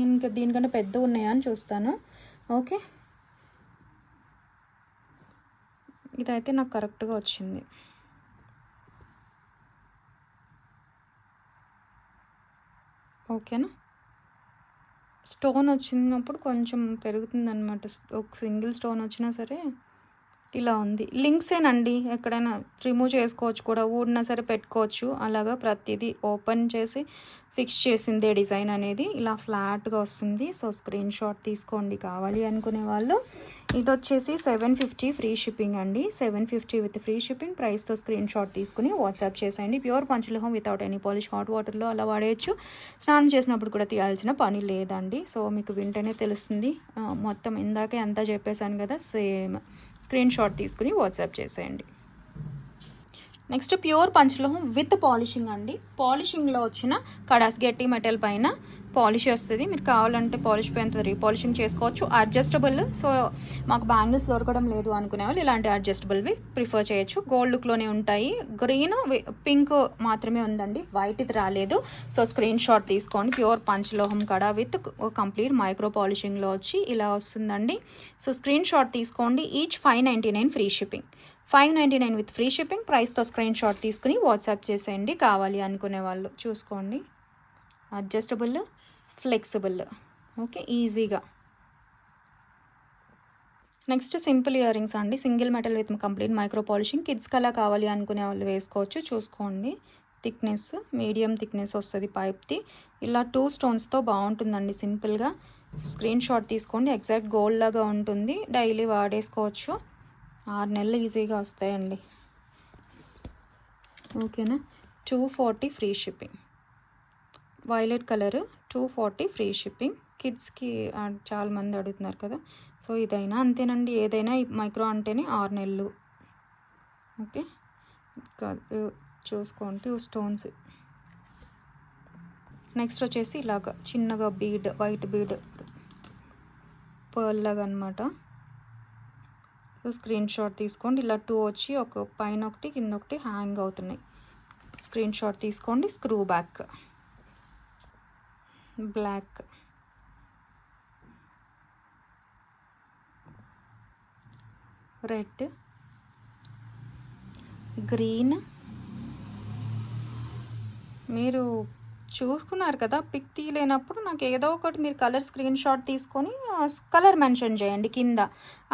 ఇంకా దీనికంటే పెద్ద ఉన్నాయా అని చూస్తాను. ఓకే, ఇదైతే నాకు కరెక్ట్గా వచ్చింది. ఓకేనా, స్టోన్ వచ్చినప్పుడు కొంచెం పెరుగుతుంది అనమాట. ఒక సింగిల్ స్టోన్ వచ్చినా సరే ఇలా ఉంది. లింక్సేనండి, ఎక్కడైనా రిమూవ్ చేసుకోవచ్చు కూడా, ఊడినా సరే పెట్టుకోవచ్చు. అలాగా ప్రతిదీ ఓపెన్ చేసి ఫిక్స్ చేసిందే డిజైన్ అనేది. ఇలా ఫ్లాట్గా వస్తుంది. సో స్క్రీన్ షాట్ తీసుకోండి కావాలి అనుకునే వాళ్ళు. ఇది వచ్చేసి 750 ఫ్రీ షిప్పింగ్ అండి. 750 విత్ ఫ్రీ షిప్పింగ్ ప్రైస్తో స్క్రీన్ షాట్ తీసుకుని వాట్సాప్ చేసేయండి. ప్యూర్ పంచలోహం వితౌట్ ఎనీ పాలిష్, హాట్ వాటర్లో అలా వాడేయచ్చు. స్నానం చేసినప్పుడు కూడా తీయాల్సిన పని లేదండి. సో మీకు వింటనే తెలుస్తుంది. మొత్తం ఇందాకే అంతా చెప్పేశాను కదా, సేమ్ స్క్రీన్ షాట్ తీసుకుని వాట్సాప్ చేసేయండి. నెక్స్ట్ ప్యూర్ పంచలోహం విత్ పాలిషింగ్ అండి. పాలిషింగ్లో వచ్చిన కడాస్ గట్టి మెటల్ పైన పాలిష్ వస్తుంది. మీరు కావాలంటే పాలిష్ పైన రీపాలిషింగ్ చేసుకోవచ్చు. అడ్జస్టబుల్, సో మాకు బ్యాంగిల్స్ దొరకడం లేదు అనుకునే వాళ్ళు ఇలాంటి అడ్జస్టబుల్వి ప్రిఫర్ చేయొచ్చు. గోల్డ్ లుక్లోనే ఉంటాయి. గ్రీన్ పింక్ మాత్రమే ఉందండి, వైట్ ఇది రాలేదు. సో స్క్రీన్ షాట్ తీసుకోండి. ప్యూర్ పంచలోహం కడా విత్ కంప్లీట్ మైక్రో పాలిషింగ్లో వచ్చి ఇలా వస్తుందండి. సో స్క్రీన్ షాట్ తీసుకోండి. Each 599 free shipping. 599 with free shipping ప్రైస్తో స్క్రీన్ షాట్ తీసుకుని వాట్సాప్ చేసేయండి కావాలి అనుకునే వాళ్ళు. చూసుకోండి, అడ్జస్టబుల్, ఫ్లెక్సిబుల్. ఓకే, ఈజీగా. నెక్స్ట్ సింపుల్ ఇయర్ రింగ్స్ అండి, single metal with complete micro polishing. Kids కలా కావాలి అనుకునే వాళ్ళు వేసుకోవచ్చు. చూసుకోండి, థిక్నెస్ మీడియం థిక్నెస్ వస్తుంది పైప్ది. ఇలా 2 స్టోన్స్తో బాగుంటుందండి సింపుల్గా. స్క్రీన్ షాట్ తీసుకోండి. ఎగ్జాక్ట్ గోల్డ్ లాగా ఉంటుంది. డైలీ వాడేసుకోవచ్చు. 6 నెలలు ఈజీగా వస్తాయండి. ఓకేనా, 240 free shipping. Violet colour 240 free shipping. కిడ్స్కి చాలామంది అడుగుతున్నారు కదా, సో ఇదైనా అంతేనండి. ఏదైనా మైక్రో అంటేనే 6 నెలలు. ఓకే, చూసుకోండి 2 స్టోన్స్. నెక్స్ట్ వచ్చేసి ఇలాగ చిన్నగా బీడ్, వైట్ బీడ్ పర్ల్ లాగా అనమాట. సో స్క్రీన్ షాట్ తీసుకోండి. ఇలా 2 వచ్చి ఒక పైన ఒకటి కింద ఒకటి హ్యాంగ్ అవుతున్నాయి. స్క్రీన్ షాట్ తీసుకోండి. Screw back, black, red, green. మీరు చూసుకున్నారు కదా, పిక్ తీయలేనప్పుడు నాకు ఏదో ఒకటి మీరు కలర్ స్క్రీన్ షాట్ తీసుకొని కలర్ మెన్షన్ చేయండి కింద.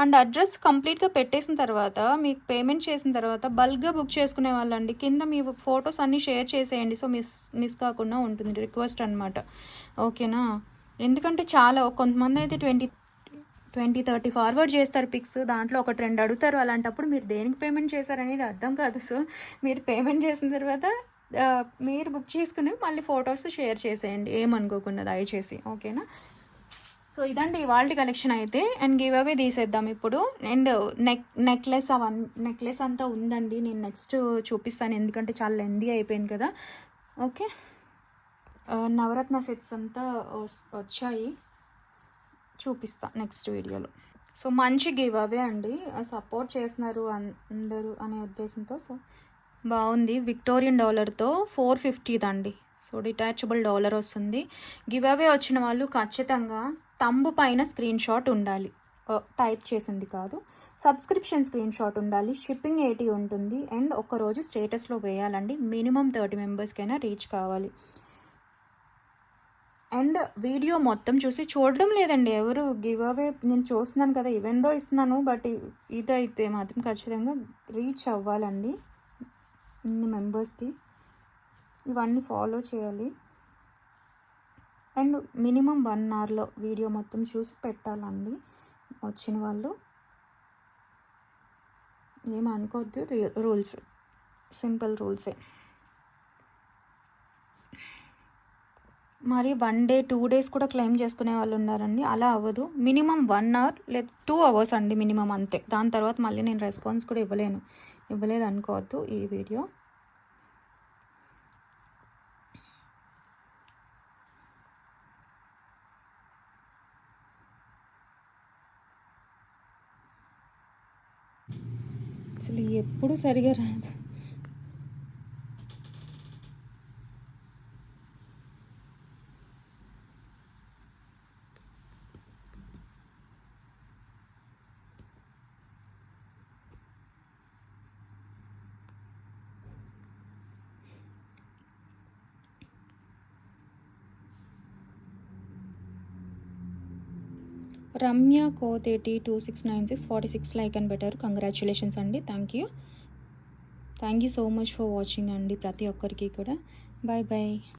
అండ్ అడ్రస్ కంప్లీట్గా పెట్టేసిన తర్వాత మీకు పేమెంట్ చేసిన తర్వాత బల్క్గా బుక్ చేసుకునే వాళ్ళండి కింద మీ ఫొటోస్ అన్నీ షేర్ చేసేయండి. సో మిస్ కాకుండా ఉంటుంది, రిక్వెస్ట్ అనమాట. ఓకేనా, ఎందుకంటే చాలా కొంతమంది అయితే 20-30 ఫార్వర్డ్ చేస్తారు పిక్స్. దాంట్లో 1-2 అడుగుతారు. అలాంటప్పుడు మీరు దేనికి పేమెంట్ చేశారనేది అర్థం కాదు. సో మీరు పేమెంట్ చేసిన తర్వాత మీరు బుక్ చేసుకుని మళ్ళీ ఫొటోస్ షేర్ చేసేయండి, ఏమనుకోకుండా దయచేసి. ఓకేనా, సో ఇదండి ఇవాళ కలెక్షన్ అయితే. అండ్ గివ్ అవే తీసేద్దాం ఇప్పుడు. అండ్ నెక్లెస్ అంతా ఉందండి, నేను నెక్స్ట్ చూపిస్తాను ఎందుకంటే చాలా లెందీ అయిపోయింది కదా. ఓకే, నవరత్న సెట్స్ అంతా వచ్చాయి, చూపిస్తా నెక్స్ట్ వీడియోలో. సో మంచి గివ్ అవే అండి, సపోర్ట్ చేస్తున్నారు అందరూ అనే ఉద్దేశంతో. సో బాగుంది, విక్టోరియన్ డాలర్తో 450 అండి. సో డిటాచబుల్ డాలర్ వస్తుంది. గివ్ అవే వచ్చిన వాళ్ళు ఖచ్చితంగా తంబు పైన స్క్రీన్ షాట్ ఉండాలి, టైప్ చేసింది కాదు. సబ్స్క్రిప్షన్ స్క్రీన్ షాట్ ఉండాలి. షిప్పింగ్ 80 ఉంటుంది. అండ్ ఒక్కరోజు స్టేటస్లో వేయాలండి. మినిమం 30 మెంబర్స్కైనా రీచ్ కావాలి. అండ్ వీడియో మొత్తం చూసి చూడడం లేదండి ఎవరు. గివ్ అవే నేను చూస్తున్నాను కదా, ఈవెందో ఇస్తున్నాను, బట్ ఇదైతే మాత్రం ఖచ్చితంగా రీచ్ అవ్వాలండి ఇన్ని మెంబర్స్కి. ఇవన్నీ ఫాలో చేయాలి. అండ్ మినిమం 1 అవర్లో వీడియో మొత్తం చూసి పెట్టాలండి. వచ్చిన వాళ్ళు ఏమనుకోవద్దు, రూల్స్ సింపుల్ రూల్సే. మరి 1 డే 2 డేస్ కూడా క్లెయిమ్ చేసుకునే వాళ్ళు ఉన్నారండి. అలా అవ్వదు. మినిమం 1 అవర్ లేదా 2 అవర్స్ అండి మినిమం, అంతే. దాని తర్వాత మళ్ళీ నేను రెస్పాన్స్ కూడా ఇవ్వలేదు అనుకోవద్దు ఈ వీడియో. అసలు ఎప్పుడు సరిగా రాదు. రమ్య కోతేటి 2696 46 లైక్ అని పెట్టారు. కంగ్రాచులేషన్స్ అండి. Thank you so much for watching అండి ప్రతి ఒక్కరికి కూడా. Bye bye.